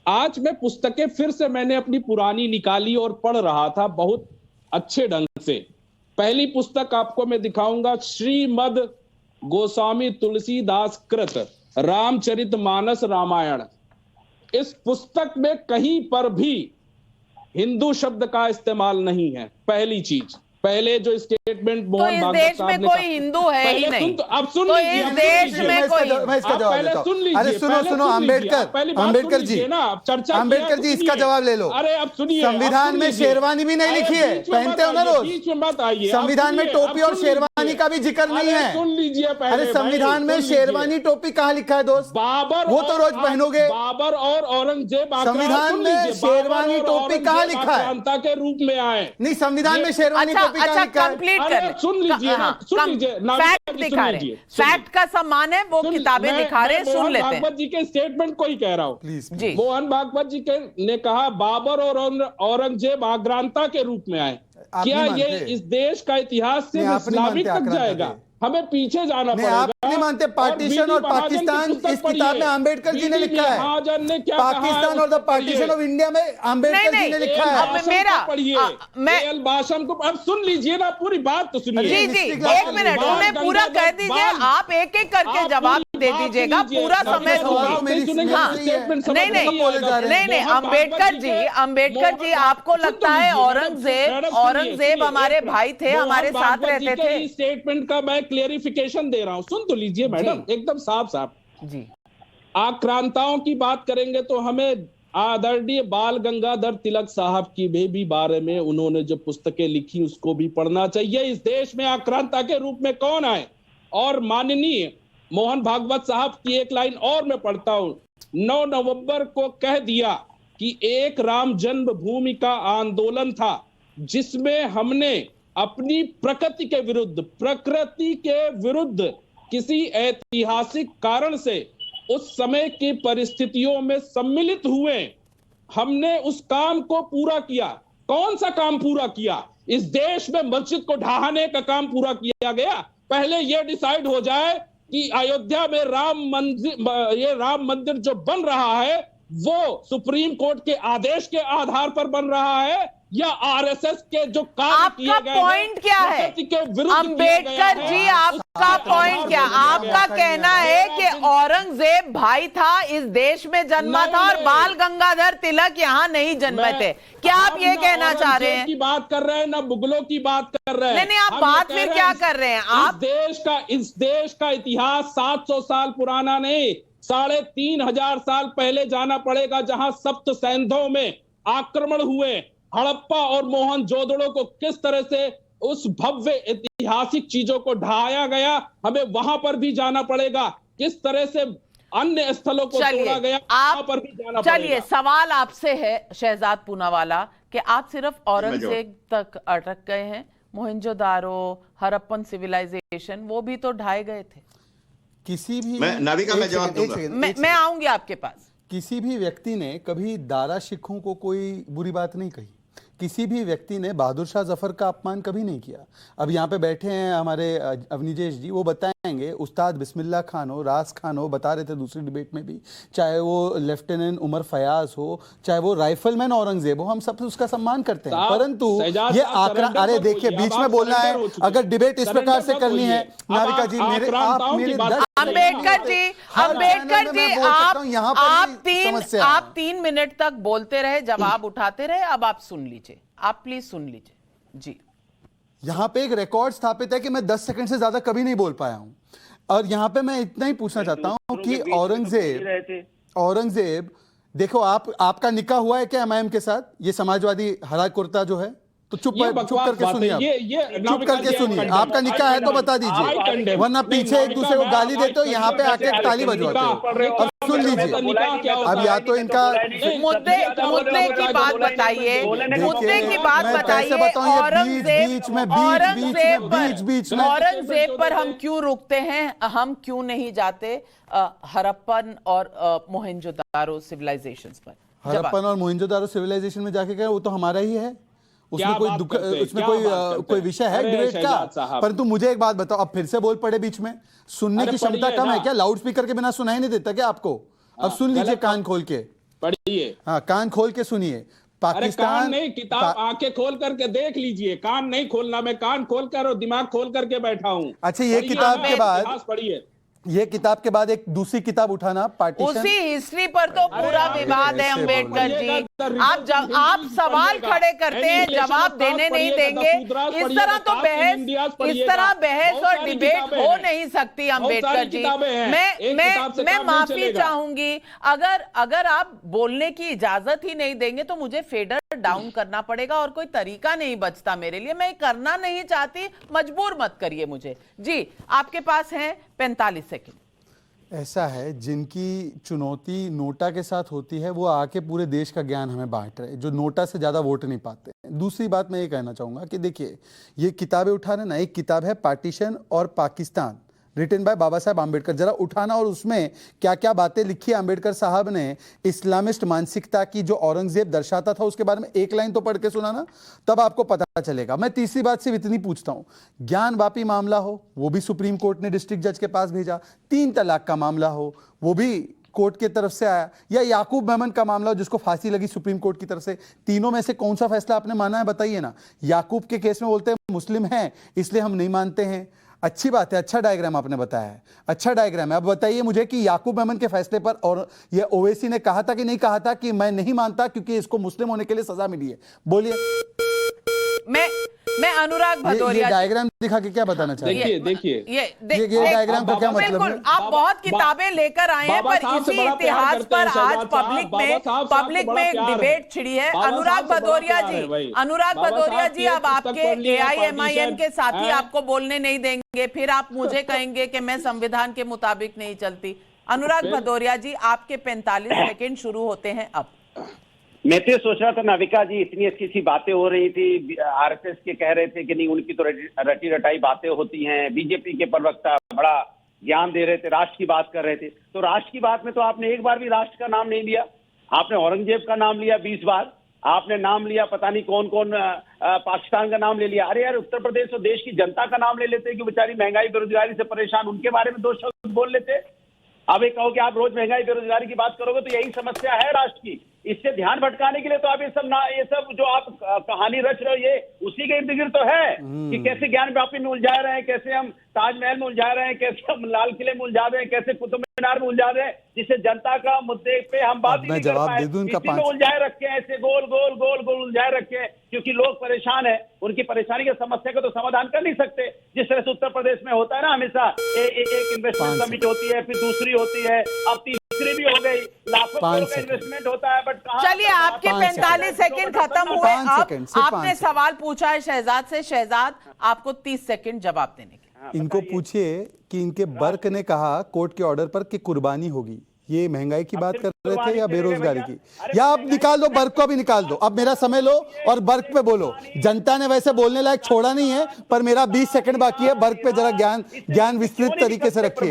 आज मैं पुस्तकें फिर से मैंने अपनी पुरानी निकाली और पढ़ रहा था बहुत अच्छे ढंग से। पहली पुस्तक आपको मैं दिखाऊंगा, श्रीमद गोस्वामी तुलसीदास कृत रामचरितमानस रामायण। इस पुस्तक में कहीं पर भी हिंदू शब्द का इस्तेमाल नहीं है। पहली चीज, पहले जो स्टेटमेंट मोहन भागवत देश साहब में ने कोई कहा, हिंदू है ही नहीं। अब सुन तो लीजिए, इस देश में कोई, मैं इसका जवाब देता हूं। अरे सुनो अम्बेडकर जी, अम्बेडकर जी इसका जवाब ले लो। अरे अब सुनिए, संविधान में शेरवानी भी नहीं लिखी है, पहनते हो ना रोज। बीच में मत आइए। संविधान में टोपी और शेरवानी का भी जिक्र नहीं है। सुन लीजिए पहले। अरे संविधान में शेरवानी टोपी कहाँ लिखा है दोस्त? बाबर, वो तो रोज पहनोगे। बाबर और औरंगजेब संविधान में शेरवानी टोपी कहाँ लिखा है? के रूप में आए। नहीं, संविधान में शेरवानी टोपी कहाँ लिखा है? सुन लीजिए ना, सुन लीजिए, फैक्ट दिखा रहे हैं, फैक्ट का सम्मान है, वो किताबें दिखा रहे हैं, सुन लेते हैं। मोहन भागवत जी के स्टेटमेंट को ही कह रहा हूँ। प्लीज जी। मोहन भागवत जी ने कहा बाबर और औरंगजेब आक्रांता के रूप में आए। क्या ये इस देश का इतिहास से इस्लामिक तक जाएगा? हमें पीछे जाना पड़ेगा। आप नहीं मानते पार्टीशन और पाकिस्तान इस किताब में अम्बेडकर जी ने लिखा है। पाकिस्तान और द पार्टीशन ऑफ इंडिया में अम्बेडकर जी ने लिखा है। मेरा भाषण को अब सुन लीजिए ना, पूरी बात तो सुनिए। जी जी, एक मिनट, उन्हें पूरा कह दीजिए, आप एक एक करके जवाब दे दीजिएगा, पूरा समय दूंगी। हाँ, नहीं, अम्बेडकर जी आपको लगता है औरंगजेब हमारे भाई थे, हमारे साथ रहते थे? स्टेटमेंट का मैं क्लेरिफिकेशन दे रहा हूं, सुन तो लीजिए मैडम, एकदम साफ साफ जी। आक्रांताओं की बात करेंगे तो हमें आदरणीय बाल गंगाधर तिलक साहब की भी बारे में उन्होंने जो पुस्तकें लिखी उसको भी पढ़ना चाहिए। इस देश में आक्रांता के रूप में कौन आए? और माननीय मोहन भागवत साहब की एक लाइन और मैं पढ़ता हूं, 9 नवंबर को कह दिया कि एक राम जन्मभूमि का आंदोलन था जिसमें हमने अपनी प्रकृति के विरुद्ध किसी ऐतिहासिक कारण से उस समय की परिस्थितियों में सम्मिलित हुए, हमने उस काम को पूरा किया। कौन सा काम पूरा किया? इस देश में मस्जिद को ढहाने का काम पूरा किया गया। पहले यह डिसाइड हो जाए कि अयोध्या में राम मंदिर जो बन रहा है वो सुप्रीम कोर्ट के आदेश के आधार पर बन रहा है या आरएसएस के जो कार्य किए गए हैं। आपका पॉइंट क्या है अम्बेडकर जी? आपका पॉइंट क्या? आपका कहना है कि औरंगजेब भाई था, इस देश में जन्मा था और बाल गंगाधर तिलक यहाँ नहीं जन्मे थे। क्या आप ये कहना चाह रहे हैं? की बात कर रहे हैं ना मुगलों की बात कर रहे हैं? नहीं, आप बात फिर क्या कर रहे हैं? आप इस देश का इतिहास 700 साल पुराना नहीं, 3500 साल पहले जाना पड़ेगा, जहां सप्त सैंधों में आक्रमण हुए, हड़प्पा और मोहनजोदड़ो को किस तरह से उस भव्य ऐतिहासिक चीजों को ढाया गया, हमें वहां पर भी जाना पड़ेगा। किस तरह से अन्य स्थलों को तोड़ा गया, वहां पर भी जाना पड़ेगा। चलिए, सवाल आपसे है शहजाद पूनावाला कि आप सिर्फ औरंगजेब तक अटक गए हैं, मोहनजोदारो, हड़प्पन सिविलाइजेशन वो भी तो ढाए गए थे। किसी भी नाविका मैं जवाब दूंगा। मैं आऊंगी आपके पास। किसी भी व्यक्ति ने कभी दारा सिखों को कोई बुरी बात नहीं कही, किसी भी व्यक्ति ने बहादुर शाह जफर का अपमान कभी नहीं किया। अब यहाँ पे बैठे हैं हमारे अवनीजेश जी, वो बताएंगे, उस्ताद बिस्मिल्लाह खान हो, रास खान हो, बता रहे थे दूसरी डिबेट में भी, चाहे वो लेफ्टिनेंट उमर फयाज हो, चाहे वो राइफलमैन औरंगजेब हो, हम सब उसका सम्मान करते हैं। परंतु ये अरे देखिए, बीच में बोलना है, अगर डिबेट इस प्रकार से करनी है नाविका जी, अम्बेडकर जी आप 3 मिनट तक बोलते रहे, जवाब उठाते रहे, अब आप सुन लीजिए, आप प्लीज सुन लीजिए जी। यहाँ पे एक रिकॉर्ड स्थापित है कि मैं 10 सेकंड से ज्यादा कभी नहीं बोल पाया हूं, और यहाँ पे मैं इतना ही पूछना चाहता हूं कि औरंगजेब देखो, आपका निकाह हुआ है क्या एमआईएम के साथ? ये समाजवादी हरा कुर्ता जो है, तो चुप करके सुनिए, चुप करके सुनिए। आपका निकाह है तो बता दीजिए, वरना पीछे एक दूसरे को गाली देते हो, यहाँ पे आके ताली बजवाते हो। अब सुन लीजिए, अब या तो इनका मुद्दे की बात बताइए, मुद्दे की बात बताइए। औरंगजेब पर हम क्यों रुकते हैं? हम क्यों नहीं जाते हड़प्पन और मोहनजोदारो सिविलाइजेशंस पर? हड़प्पन और मोहनजोदारो सिविलाइजेशन में जाके गए, वो तो हमारा ही है, उसमें कोई दुख, उसमें कोई विषय है डिबेट का। परंतु मुझे एक बात बताओ, अब फिर से बोल पड़े बीच में, सुनने की क्षमता कम है क्या? लाउड स्पीकर के बिना सुनाई नहीं देता क्या आपको? अब सुन लीजिए कान खोल के, पढ़िए। हाँ, कान खोल के सुनिए। पाकिस्तान, कान नहीं, किताब आंखें खोल करके देख लीजिए, कान नहीं खोलना, मैं कान खोल कर और दिमाग खोल करके बैठा हूं। अच्छा, ये किताब के बाद पढ़िए, ये किताब के बाद एक दूसरी किताब उठाना, पार्टीशन। उसी हिस्ट्री पर तो पूरा विवाद है अम्बेडकर जी। आप सवाल खड़े करते हैं, जवाब देने नहीं देंगे। इस तरह तो बहस और डिबेट हो नहीं सकती अम्बेडकर जी। मैं माफी चाहूंगी, अगर आप बोलने की इजाजत ही नहीं देंगे तो मुझे फेडर डाउन करना पड़ेगा और कोई तरीका नहीं बचता मेरे लिए। मैं करना नहीं चाहती, मजबूर मत करिए मुझे। जी, आपके पास है 45 सेकंड। ऐसा है, जिनकी चुनौती नोटा के साथ होती है वो आके पूरे देश का ज्ञान हमें बांट रहे, जो नोटा से ज़्यादा वोट नहीं पाते। दूसरी बात मैं ये कहना चाहूँगा कि देखिए, ये किताबें उठाना ना, एक किताब है पार्टीशन और पाकिस्तान, रिटन बाय बाबा साहब आम्बेडकर, जरा उठाना और उसमें क्या क्या बातें लिखी है आम्बेडकर साहब ने इस्लामिस्ट मानसिकता की, जो औरंगजेब दर्शाता था, उसके बारे में एक लाइन तो पढ़ के सुनाना, तब आपको पता चलेगा। मैं तीसरी बात सिर्फ इतनी पूछता हूं, ज्ञान वापी मामला हो, वो भी सुप्रीम कोर्ट ने डिस्ट्रिक्ट जज के पास भेजा। 3 तलाक का मामला हो, वो भी कोर्ट की तरफ से आया, या याकूब मेमन का मामला हो जिसको फांसी लगी सुप्रीम कोर्ट की तरफ से। तीनों में से कौन सा फैसला आपने माना है, बताइए ना। याकूब के केस में बोलते हैं मुस्लिम हैं इसलिए हम नहीं मानते हैं। अच्छी बात है, अच्छा डायग्राम आपने बताया है, अच्छा डायग्राम है। अब बताइए मुझे कि याकूब मेमन के फैसले पर और ये ओवैसी ने कहा था कि नहीं कहा था कि मैं नहीं मानता क्योंकि इसको मुस्लिम होने के लिए सजा मिली है? बोलिए। मैं अनुराग भदौरिया, ये डायग्राम दिखा के क्या बताना चाहते हैं? देखिए ये डायग्राम का क्या मतलब है? आप बहुत किताबें लेकर आए हैं, पर इसी इतिहास पर आज पब्लिक में एक डिबेट छिड़ी है। अनुराग भदौरिया जी, अब आपके AIMIM के साथी आपको बोलने नहीं देंगे, फिर आप मुझे कहेंगे कि मैं संविधान के मुताबिक नहीं चलती। अनुराग भदौरिया जी, आपके 45 सेकंड शुरू होते हैं अब। मैं तो सोच रहा था नाविका जी, इतनी अच्छी सी बातें हो रही थी, RSS के कह रहे थे कि नहीं उनकी तो रटी रटाई बातें होती हैं, बीजेपी के प्रवक्ता बड़ा ज्ञान दे रहे थे, राष्ट्र की बात कर रहे थे। तो राष्ट्र की बात में तो आपने एक बार भी राष्ट्र का नाम नहीं लिया। आपने औरंगजेब का नाम लिया 20 बार, आपने नाम लिया पता नहीं कौन कौन, पाकिस्तान का नाम ले लिया। अरे यार, उत्तर प्रदेश और देश की जनता का नाम ले लेते कि बेचारी महंगाई बेरोजगारी से परेशान, उनके बारे में 2 शब्द बोल लेते। अब एक कहो कि आप रोज महंगाई बेरोजगारी की बात करोगे तो यही समस्या है राष्ट्र की। इससे ध्यान भटकाने के लिए तो आप ये सब जो आप कहानी रच रहे हो, ये उसी के इर्द गिर्द तो है कि कैसे ज्ञान व्यापी में उलझा रहे हैं, कैसे हम ताजमहल में उलझा रहे हैं, कैसे हम लाल किले में उलझा रहे हैं, कैसे कुतुब मीनार में उलझा रहे हैं, जिससे जनता का मुद्दे पे हम बात ही नहीं कर पाए। इसी में उलझाए रखे हैं, ऐसे गोल गोल गोल गोल उलझाए रखे हैं, क्योंकि लोग परेशान है। उनकी परेशानी की समस्या को तो समाधान कर नहीं सकते, जिस तरह से उत्तर प्रदेश में होता है ना, हमेशा एक इन्वेस्टमेंट समिट होती है, फिर दूसरी होती है, अब तीसरी भी हो गई, लाखों करोड़ का इन्वेस्टमेंट होता है, बट चलिए, आपके 45 सेकंड खत्म हुए। अब आपने सवाल पूछा है शहजाद से, शहजाद आपको 30 सेकंड जवाब देने के। इनको पूछिए कि इनके बर्क ने कहा कोर्ट के ऑर्डर पर कि कुर्बानी होगी। ये महंगाई की बात कर रहे थे या बेरोजगारी की? या आप निकाल दो, बर्क को भी निकाल दो। अब मेरा समय लो और बर्क पे बोलो। जनता ने वैसे बोलने लायक छोड़ा नहीं है, पर मेरा 20 सेकंड बाकी है। बर्क पे जरा ज्ञान विस्तृत तरीके से रखिए।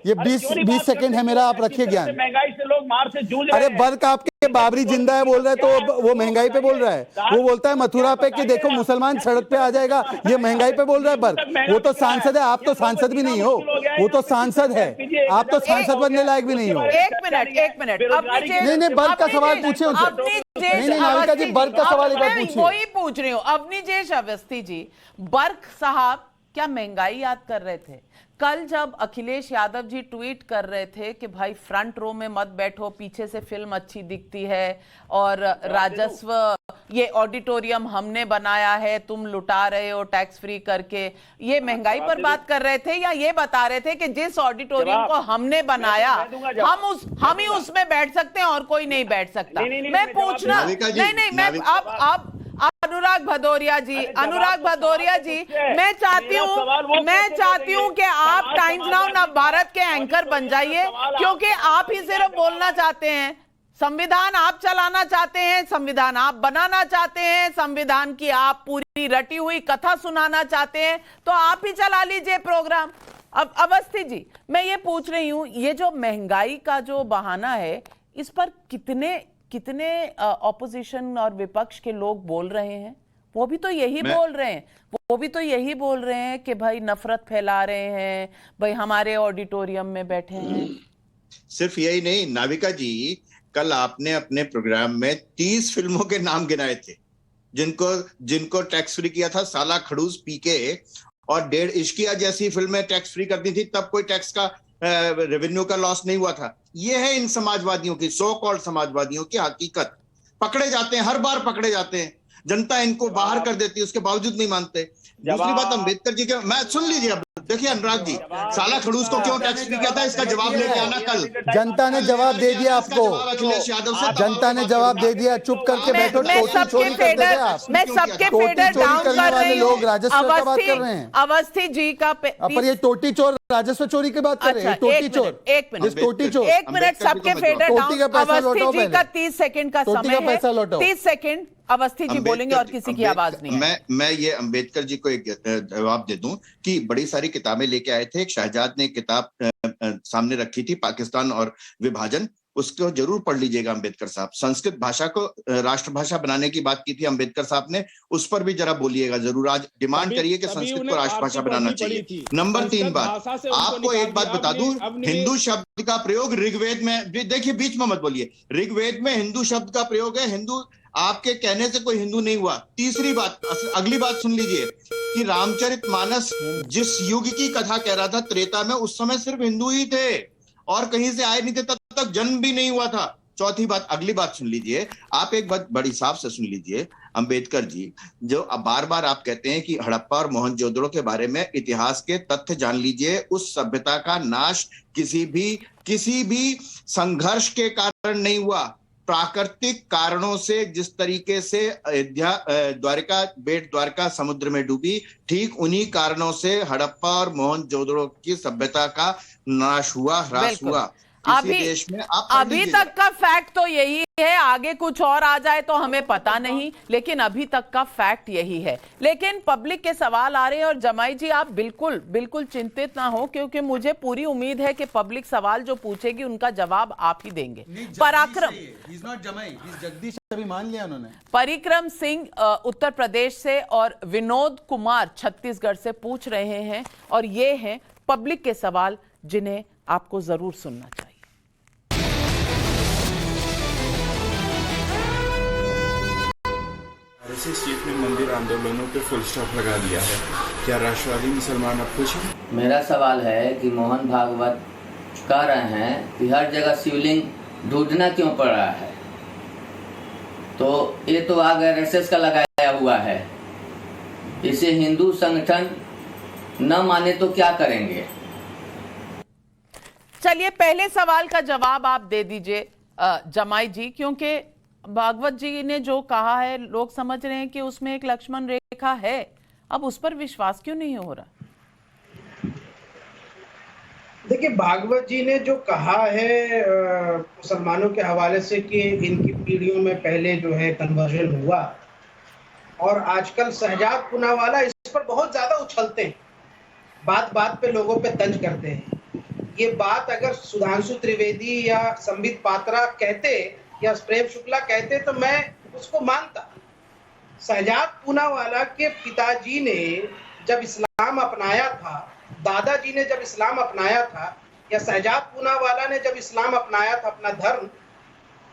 ये 20 सेकंड है मेरा, आप रखिए ज्ञान। महंगाई से लोग मार से जूझ रहे हैं। अरे बर्क आपके बाबरी जिंदा है बोल रहे हैं, तो वो महंगाई पे बोल रहा है। वो बोलता है मथुरा पे कि देखो मुसलमान सड़क पे आ जाएगा, ये महंगाई पे बोल रहा है बर्क। वो तो सांसद है, आप तो सांसद भी नहीं हो। वो तो सांसद है, आप तो सांसद बनने लायक भी नहीं हो। एक मिनट नहीं, बर्क का सवाल पूछे उनसे। नहीं, नाविका जी, बर्क का सवाल एक बार पूछिए। वही पूछ रही हूँ। अवनीजेश अवस्थी जी, बर्क साहब क्या महंगाई याद कर रहे थे? कल जब अखिलेश यादव जी ट्वीट कर रहे थे कि भाई फ्रंट रो में मत बैठो, पीछे से फिल्म अच्छी दिखती है, और राजस्व ये ऑडिटोरियम हमने बनाया है, तुम लुटा रहे हो टैक्स फ्री करके, ये महंगाई पर बात कर रहे थे या ये बता रहे थे कि जिस ऑडिटोरियम को हमने बनाया हम ही उसमें बैठ सकते हैं और कोई नहीं बैठ सकता? मैं पूछना नहीं, मैं अब अनुराग भदौरिया जी, मैं चाहती हूँ कि आप टाइम्स नाउ नवभारत के एंकर बन जाइए, क्योंकि आप ही सिर्फ बोलना चाहते हैं। संविधान आप चलाना चाहते हैं, संविधान आप बनाना चाहते हैं, संविधान की आप पूरी रटी हुई कथा सुनाना चाहते हैं, तो आप ही चला लीजिए प्रोग्राम। अब अवस्थी जी, मैं ये पूछ रही हूं, ये जो महंगाई का जो बहाना है, इस पर कितने कितने ऑपोजिशन और विपक्ष के लोग बोल रहे हैं, वो भी तो यही बोल रहे हैं, वो भी तो यही बोल रहे हैं कि भाई नफरत फैला रहे हैं, भाई हमारे ऑडिटोरियम में बैठे हैं। सिर्फ यही नहीं, नाविका जी, कल आपने अपने प्रोग्राम में 30 फिल्मों के नाम गिनाए थे जिनको टैक्स फ्री किया था। साला खड़ूस, पीके और 1.5 इश्किया जैसी फिल्में टैक्स फ्री करती थी, तब कोई टैक्स का रेवेन्यू का लॉस नहीं हुआ था। ये है इन समाजवादियों की, सो कॉल्ड समाजवादियों की हकीकत। पकड़े जाते हैं, हर बार पकड़े जाते हैं, जनता इनको बाहर कर देती है, उसके बावजूद नहीं मानते। दूसरी बात, अम्बेडकर जी के, मैं सुन लीजिए, अब देखिए अनुराग जी, साला खड़ूस को क्यों टैक्स फ्री किया था, इसका जवाब लेके आना कल। जनता ने जवाब दे दिया आपको, अखिलेश यादव से जनता ने जवाब दे दिया। चुप करके बैठो, टोटी चोरी करते थे आप। मैं सबके फेडर डाउन कर रही हूँ। राजस्व का बात कर रहे हैं, अवस्थी जी का पर ये टोटी चोर राजस्व चोरी की बात कर रहे हैं। टोटी चोर, एक मिनट, टोटी चोर, एक मिनट, सबके फेडर डाउन। अवस्थी जी का 30 सेकंड का समय है, 30 सेकंड अवस्थी जी बोलेंगे और किसी की आवाज नहीं है। मैं ये अंबेडकर जी को एक जवाब दे दूं कि बड़ी सारी किताबें लेके आए थे। एक शहजाद ने किताब सामने रखी थी, पाकिस्तान और विभाजन, उसको जरूर पढ़ लीजिएगा अंबेडकर साहब। संस्कृत भाषा को राष्ट्रभाषा बनाने की बात की थी अंबेडकर साहब ने, उस पर भी जरा बोलिएगा जरूर। आज डिमांड करिए कि संस्कृत को राष्ट्रभाषा बनाना चाहिए। नंबर 3 बात, आपको एक बात बता दूं, हिंदू शब्द का प्रयोग ऋग्वेद में, देखिए बीच में मत बोलिए, ऋग्वेद में हिंदू शब्द का प्रयोग है। हिंदू आपके कहने से कोई हिंदू नहीं हुआ। तीसरी बात, अगली बात सुन लीजिए कि रामचरितमानस जिस युग की कथा कह रहा था, त्रेता में, उस समय सिर्फ हिंदू ही थे और कहीं से आए नहीं थे, तब तक जन्म भी नहीं हुआ था। चौथी बात, अगली बात सुन लीजिए, आप एक बात बड़ी साफ से सुन लीजिए अंबेडकर जी, जो बार बार आप कहते हैं कि हड़प्पा और मोहनजोदड़ो के बारे में इतिहास के तथ्य जान लीजिए। उस सभ्यता का नाश किसी भी संघर्ष के कारण नहीं हुआ, प्राकृतिक कारणों से। जिस तरीके से अयोध्या, द्वारका, बेट द्वारका समुद्र में डूबी, ठीक उन्हीं कारणों से हड़प्पा और मोहनजोदड़ो की सभ्यता का नाश हुआ, ह्रास हुआ। देश में अभी तक का फैक्ट तो यही है, आगे कुछ और आ जाए तो हमें पता नहीं, लेकिन अभी तक का फैक्ट यही है। लेकिन पब्लिक के सवाल आ रहे हैं और जमाई जी आप बिल्कुल बिल्कुल चिंतित ना हो, क्योंकि मुझे पूरी उम्मीद है कि पब्लिक सवाल जो पूछेगी उनका जवाब आप ही देंगे। पराक्रम, जगदीश अभी मान लिया उन्होंने। परिक्रम सिंह उत्तर प्रदेश से और विनोद कुमार छत्तीसगढ़ से पूछ रहे हैं, और ये हैं पब्लिक के सवाल जिन्हें आपको जरूर सुनना चाहिए। आरएसएस चीफ ने मंदिर आंदोलनों पे फुल स्टॉप लगा दिया है, क्या राष्ट्रवादी मुसलमान अब खुश हैं? मेरा सवाल है कि मोहन भागवत कह रहे हैं कि हर जगह शिवलिंग ढूंढना क्यों पड़ रहा है, तो ये तो आग आरएसएस का लगाया हुआ है, इसे हिंदू संगठन न माने तो क्या करेंगे? चलिए पहले सवाल का जवाब आप दे दीजिए जमाई जी, क्योंकि भागवत जी ने जो कहा है लोग समझ रहे हैं कि उसमें एक लक्ष्मण रेखा है, अब उस पर विश्वास क्यों नहीं हो रहा? देखिए, भागवत जी ने जो कहा है मुसलमानों के हवाले से कि इनकी पीढ़ियों में पहले जो है कन्वर्जन हुआ, और आजकल शहजाद पूनावाला इस पर बहुत ज्यादा उछलते हैं, बात बात पे लोगों पे तंज करते हैं। ये बात अगर सुधांशु त्रिवेदी या संबित पात्रा कहते या प्रेम शुक्ला कहते तो मैं उसको मानता। शहजाद पूनावाला के पिताजी ने जब इस्लाम अपनाया था, दादाजी ने जब इस्लाम अपनाया था, या शहजाद पूनावाला ने जब इस्लाम अपनाया था अपना धर्म,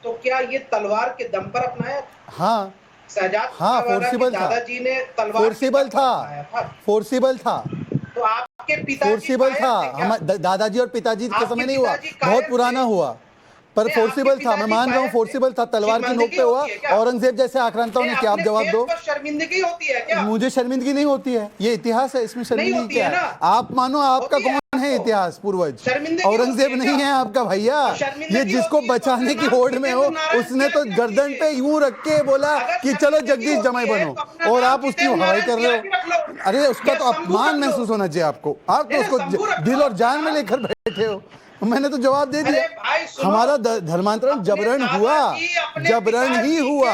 तो क्या ये तलवार के दम पर अपनाया था? हाँ, शहजाद फोर्सिबल था, दादाजी ने तलवार फोर्सिबल था, फोर्सिबल था, तो आपके पिताजी फोर्सिबल था। दादाजी और पिताजी के समय नहीं हुआ, बहुत पुराना हुआ, पर फोर्सिबल था। मैं मान रहा हूँ फोर्सिबल था, तलवार की नोक पे हुआ। औरंगजेब जैसे आक्रांताओं ने क्या, आप जवाब दो। शर्मिंदगी होती है क्या? मुझे शर्मिंदगी नहीं होती है, ये इतिहास है, इसमें शर्मिंदगी क्या है? आप मानो आपका कौन है इतिहास पूर्वज? औरंगजेब नहीं है आपका भैया। ये जिसको बचाने की होड़ में हो, उसने तो गर्दन पे यूं रख के बोला कि चलो जगदीश जमाई बनो, और आप उसकी हवाई कर रहे हो। अरे उसका तो अपमान महसूस होना चाहिए आपको, आप तो उसको दिल और जान में लेकर बैठे हो। मैंने तो जवाब दे दिया, हमारा धर्मांतरण जबरन हुआ, जबरन ही हुआ।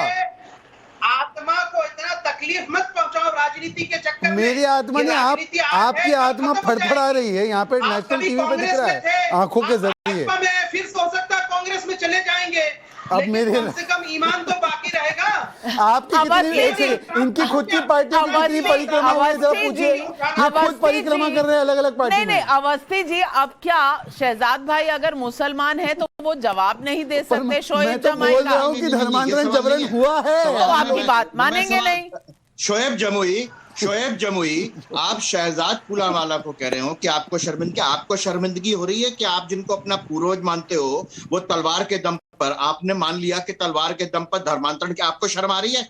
आत्मा को इतना तकलीफ मत पहुंचाओ राजनीति के चक्कर में। मेरी आत्मा ने आपकी आत्मा फड़फड़ा रही है, यहाँ पे नेशनल टीवी पे दिख रहा है आंखों के जरिए। फिर हो सकता है कांग्रेस में चले जाएंगे, लेकिन मेरे कम से कम ईमान तो बाकी रहेगा। आपकी कितनी इनकी खुद की पार्टियों की कितनी परिक्रमा हुई जरा पूछिए, ये खुद परिक्रमा कर रहे हैं अलग अलग पार्टी में। नहीं अवस्थी जी, अब क्या शहजाद भाई अगर मुसलमान है तो वो जवाब नहीं दे सकते शोएब जमाई बोल रहा का? हूँ कि धर्मांतरण जबरन हुआ है, तो आपकी बात मानेंगे नहीं? शोएब जमुई, आप शहजाद पुलावाला को कह रहे हो कि आपको शर्मिंदगी हो रही है कि आप जिनको अपना पूर्वज मानते हो वो तलवार के दम पर, आपने मान लिया कि तलवार के दम पर धर्मांतरण की आपको शर्म आ रही है?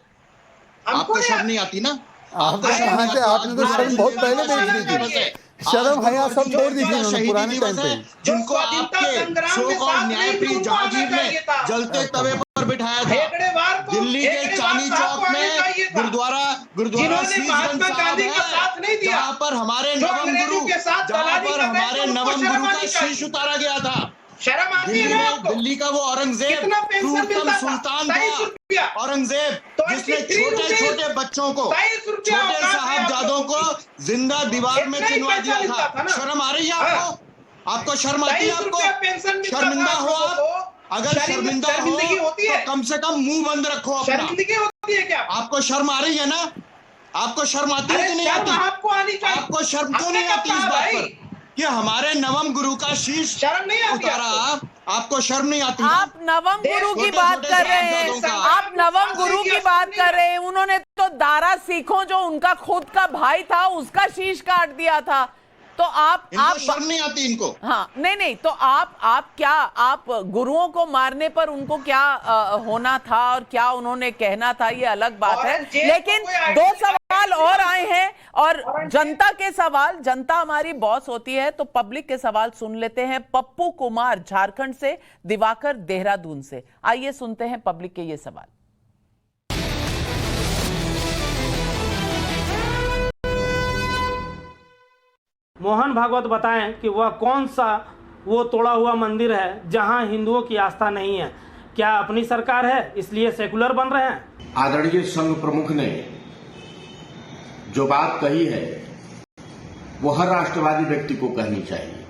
आपको शर्म नहीं आती ना? आपको कहाँ से, आपने तो शर्म बहुत पहले देख ली थी, शर्म हया सब छोड़ दी थी उन्होंने पुराने टाइम पे। जिनको आपके सो-कॉल्ड न्यायप्रिय जहांगीर ने जलते तवे पर बिठाया था, दिल्ली के चांदनी चौक में गुरुद्वारा सीसगंज साहब है, जहाँ पर हमारे नवम गुरु का शीश उतारा गया था। शर्म आती है ना आपको? दिल्ली का वो औरंगजेब, क्रूरतम सुल्तान था औरंगजेब, जिसने छोटे छोटे बच्चों को, छोटे साहबजादों को जिंदा दीवार में चिनवा दिया था। शर्म आ रही है आपको? आपको शर्म आती है? आपको शर्मिंदा हो आप? अगर शर्मिंदा हो तो कम से कम मुंह बंद रखो अपना। शर्मिंदगी होती है क्या? आपको शर्म आ रही है ना? आपको शर्म आती है कि नहीं आती? आपको शर्म क्यों नहीं आती इस बात पर कि हमारे नवम गुरु का शीश शर्म नहीं आती उतारा? आपको शर्म नहीं आती? आप नवम गुरु की बात कर रहे हैं, आप नवम गुरु की बात कर रहे हैं। उन्होंने तो दारा सिखों, जो उनका खुद का भाई था, उसका शीश काट दिया था। तो आप शर्म नहीं आती इनको? हाँ, नहीं तो आप गुरुओं को मारने पर उनको क्या होना था और क्या उन्होंने कहना था, ये अलग बात है। लेकिन दो सवाल और आए हैं, और जनता के सवाल, जनता हमारी बॉस होती है, तो पब्लिक के सवाल सुन लेते हैं। पप्पू कुमार झारखंड से, दिवाकर देहरादून से। आइए सुनते हैं पब्लिक के ये सवाल। मोहन भागवत बताएं कि वह कौन सा वो तोड़ा हुआ मंदिर है जहां हिंदुओं की आस्था नहीं है? क्या अपनी सरकार है इसलिए सेकुलर बन रहे हैं? आदरणीय संघ प्रमुख ने जो बात कही है वो हर राष्ट्रवादी व्यक्ति को कहनी चाहिए।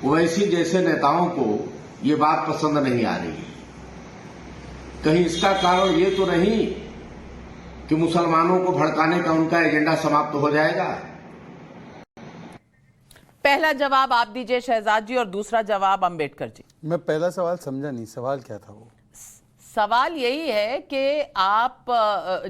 ओवैसी जैसे नेताओं को ये बात पसंद नहीं आ रही है। कहीं इसका कारण ये तो नहीं कि मुसलमानों को भड़काने का उनका एजेंडा समाप्त हो जाएगा? पहला जवाब आप दीजिए शहजाद जी, और दूसरा जवाब अंबेडकर जी। मैं पहला सवाल समझा नहीं, सवाल क्या था वो? सवाल यही है कि आप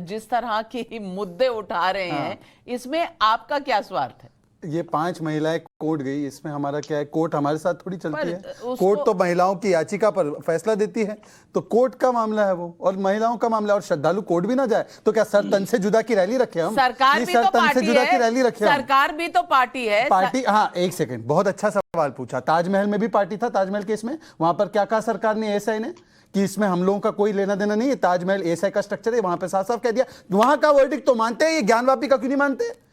जिस तरह के मुद्दे उठा रहे हैं, इसमें आपका क्या स्वार्थ है? ये 5 महिलाएं कोर्ट गई, इसमें हमारा क्या है? कोर्ट हमारे साथ थोड़ी चलती है। कोर्ट तो महिलाओं की याचिका पर फैसला देती है, तो कोर्ट का मामला है वो, और महिलाओं का मामला। और श्रद्धालु कोर्ट भी ना जाए तो क्या सर तन से जुदा की रैली रखे हम? सरकार भी तो पार्टी है, सरकार भी तो पार्टी है। पार्टी, हाँ, एक सेकंड, बहुत अच्छा सवाल पूछा। ताजमहल में भी पार्टी था, ताजमहल केस में। वहां पर क्या कहा सरकार ने, एएसआई ने, कि इसमें हम लोगों का कोई लेना देना नहीं है, ताजमहल एएसआई का स्ट्रक्चर है। वहां पर साफ साफ कह दिया। वहां का वर्डिक्ट तो मानते हैं, ये ज्ञानवापी का क्यों नहीं मानते?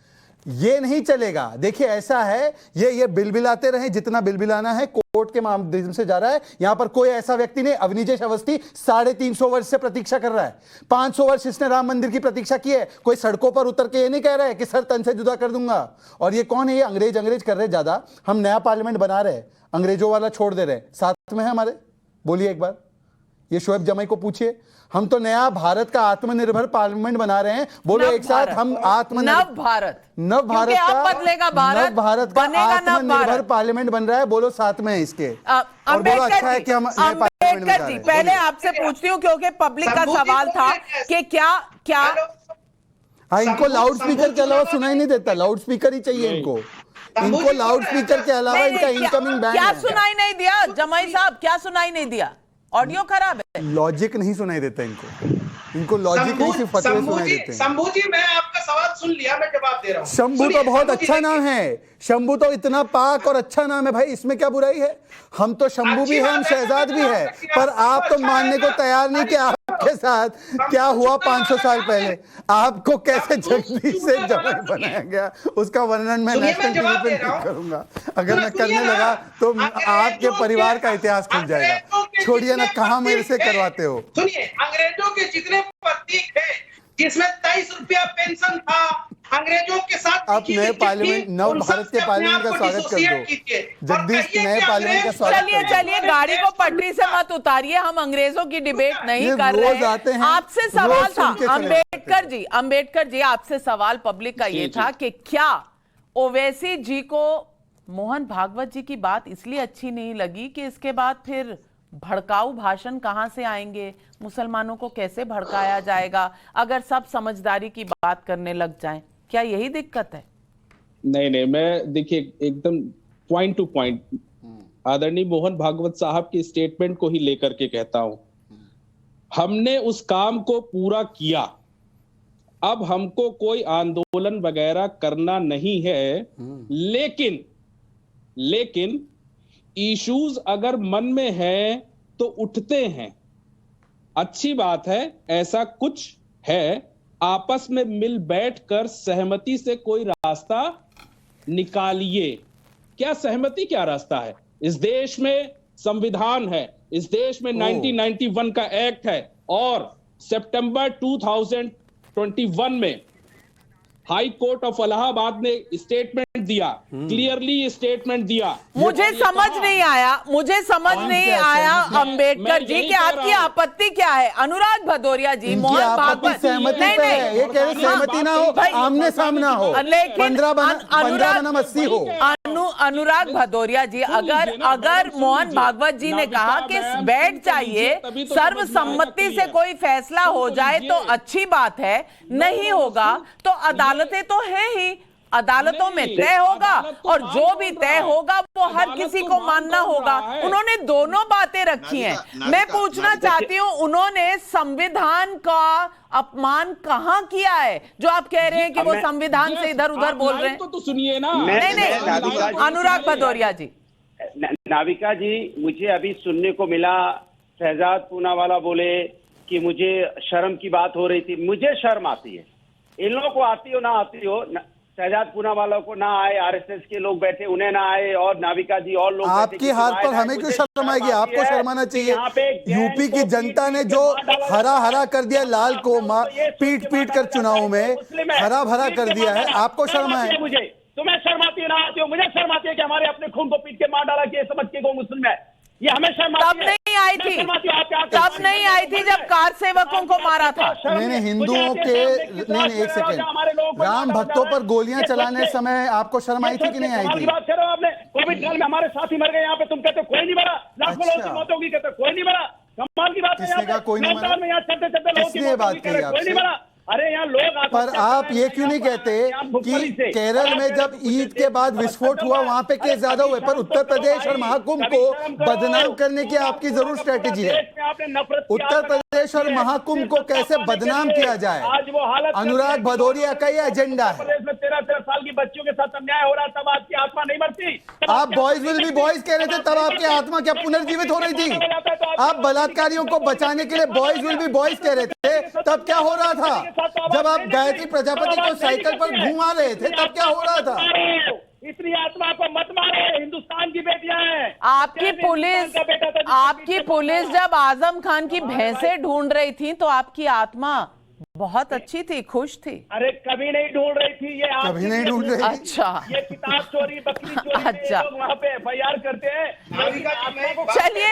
ये नहीं चलेगा। देखिए ऐसा है, ये बिलबिलाते रहे जितना बिलबिलाना है, कोर्ट के माध्यम से जा रहा है। यहां पर कोई ऐसा व्यक्ति नहीं, अवनीजेश अवस्थी 350 वर्ष से प्रतीक्षा कर रहा है। 500 वर्ष इसने राम मंदिर की प्रतीक्षा की है। कोई सड़कों पर उतर के ये नहीं कह रहा है कि सर तन से जुदा कर दूंगा। और ये कौन है? ये अंग्रेज कर रहे ज्यादा। हम नया पार्लियामेंट बना रहे, अंग्रेजों वाला छोड़ दे रहे। साथ में है हमारे, बोलिए एक बार, ये शोएब जमाई को पूछिए। हम तो नया भारत का आत्मनिर्भर पार्लियामेंट बना रहे हैं। बोलो एक साथ, हम नव भारत का बदलेगा भारत, नव भारत का आत्मनिर्भर पार्लियामेंट बन रहा है। बोलो साथ में इसके। और बोलो अच्छा है कि हम अम्बेडकर जी, पहले आपसे पूछती हूँ क्योंकि पब्लिक का सवाल था कि क्या हाँ, इनको लाउड स्पीकर के अलावा सुनाई नहीं देता। लाउड स्पीकर ही चाहिए इनको लाउड स्पीकर के अलावा इनका इनकमिंग बैंड। क्या सुनाई नहीं दिया जमाई साहब? क्या सुनाई नहीं दिया? ऑडियो खराब है, लॉजिक नहीं सुनाई देता इनको लॉजिक नहीं, सिर्फ फतवे सुनाई देते हैं। शंभू जी, मैं आपका सवाल सुन लिया, मैं जवाब दे रहा हूं। शंभू तो बहुत अच्छा नाम है, शंभू तो इतना पाक और अच्छा नाम है भाई, इसमें क्या बुराई है? हम तो शंभू भी है, हम शहजाद भी है, पर आप तो मानने को तैयार नहीं कि आपके साथ क्या हुआ 500 साल पहले। आपको कैसे जगदीश से जमाई बनाया गया, उसका वर्णन मैं नेशनल टीवी पे नहीं करूंगा। अगर मैं करने लगा तो आपके परिवार का इतिहास खुल जाएगा। छोड़िए ना, कहाँ मेरे से करवाते हो। सुनिए, अंग्रेजों के जितने प्रतीक है, जिसमें 23 रुपया पेंशन था, अंग्रेजों के साथ आप नए पार्लियामेंट, नव भारत के पार्लियामेंट का स्वागत कर दो जगदीश, नए पार्लियामेंट का स्वागत चलिए चलिए, गाड़ी को पटरी से मत उतारिए, हम अंग्रेजों की डिबेट नहीं कर रहे हैं। आपसे सवाल था अंबेडकर जी आपसे सवाल पब्लिक का ये था कि क्या ओवैसी जी को मोहन भागवत जी की बात इसलिए अच्छी नहीं लगी कि इसके बाद फिर भड़काऊ भाषण कहां से आएंगे, मुसलमानों को कैसे भड़काया जाएगा अगर सब समझदारी की बात करने लग जाएं? क्या यही दिक्कत है? नहीं, मैं देखिए एकदम पॉइंट टू पॉइंट आदरणीय मोहन भागवत साहब के स्टेटमेंट को ही लेकर के कहता हूं, हमने उस काम को पूरा किया, अब हमको कोई आंदोलन वगैरह करना नहीं है, लेकिन इश्यूज अगर मन में है तो उठते हैं, अच्छी बात है, ऐसा कुछ है, आपस में मिल बैठकर सहमति से कोई रास्ता निकालिए। क्या सहमति, क्या रास्ता है? इस देश में संविधान है, इस देश में 1991 का एक्ट है और सितंबर 2021 में हाई कोर्ट ऑफ इलाहाबाद ने स्टेटमेंट दिया, क्लियरली स्टेटमेंट दिया। मुझे समझ नहीं आया अंबेडकर जी कि आपकी आपत्ति क्या है? अनुराग भदौरिया जी, मोहन भागवत सहमति ये कह रहे सहमति ना हो, आमने सामना हो, 15 बनाम 80 हो। अनुराग भदौरिया जी, अगर मोहन भागवत जी ने कहा कि बैठ चाहिए, सर्वसम्मति से कोई फैसला हो जाए तो अच्छी बात है, नहीं होगा तो अदालतें तो हैं ही, अदालतों में तय होगा और जो भी तय होगा वो हर किसी को मानना होगा। उन्होंने दोनों बातें रखी हैं। मैं पूछना चाहती हूं, उन्होंने संविधान का अपमान कहां किया है जो आप कह रहे हैं कि वो संविधान से इधर उधर बोल रहे हैं? तो सुनिए ना। नहीं, अनुराग भदौरिया जी। नाविका जी, मुझे अभी सुनने को मिला शहजाद पूनावाला बोले कि मुझे शर्म की बात हो रही थी। मुझे शर्म आती है, इन लोगों को आती हो ना आती हो, शहजाद पूनावाला को ना आए, आरएसएस के लोग बैठे उन्हें ना आए, और नाविका जी और लोग आपकी हाथ पर हमें क्यों शर्म आएगी? आपको शर्माना चाहिए। यूपी की जनता ने जो हरा हरा कर दिया लाल को, पीट पीट कर चुनाव में हरा भरा कर दिया है, आपको शर्म आए? मुझे तुम्हें शर्म आती है ना आती हो? मुझे शर्म आती है कि हमारे अपने खून को पीट के मार डाला कि समझ के वो मुस्लिम है। ये हमें शर्म तब नहीं आई थी, तब नहीं आई थी जब कार सेवकों को मारा था। नहीं, हिंदुओं के नहीं, एक सेकंड, राम भक्तों पर गोलियां चलाने समय आपको शर्म आई थी कि नहीं आई थी? बात कर रहे हो आपने, कोविड काल में हमारे साथी मर गए यहाँ पे, तुम कहते हो कोई नहीं मरा, लाखों लोगों की मौत होगी, कहते कोई नहीं मरा। कमाल की बात है, किसने कहा कोई नहीं मरा? किसने बात कही आपसे? अरे यहाँ लोग पर आप ये क्यों नहीं कहते कि केरल में जब ईद के बाद विस्फोट हुआ वहां पे केस ज्यादा हुए, पर उत्तर प्रदेश और महाकुंभ को बदनाम करने की आपकी जरूर स्ट्रेटेजी है। उत्तर प्रदेश और महाकुंभ को कैसे बदनाम किया जाए, अनुराग भदौरिया का ये एजेंडा है। 13 साल की बच्चियों के साथ अन्याय हो रहा, तब आपकी आत्मा नहीं मरती? आप बॉयज विल बी बॉयज कह रहे थे, तब आपकी आत्मा क्या पुनर्जीवित हो रही थी? आप बलात्कारियों को बचाने के लिए बॉयज विल बी बॉयज कह रहे थे, तब क्या हो रहा था? जब आप गायत्री प्रजापति को साइकिल पर घुमा रहे थे, तब क्या हो रहा था? इतनी आत्मा को मत मारो, हिंदुस्तान की बेटियां हैं। आपकी पुलिस जब आजम खान की भैंसें ढूंढ रही थी तो आपकी आत्मा बहुत अच्छी थी, खुश थी? अरे कभी नहीं ढूंढ रही थी, ये कभी नहीं ढूंढ रही थी। अच्छा, ये किताब चोरी, बकरी चोरी, अच्छा, वहाँ पे FIR करते हैं। चलिए,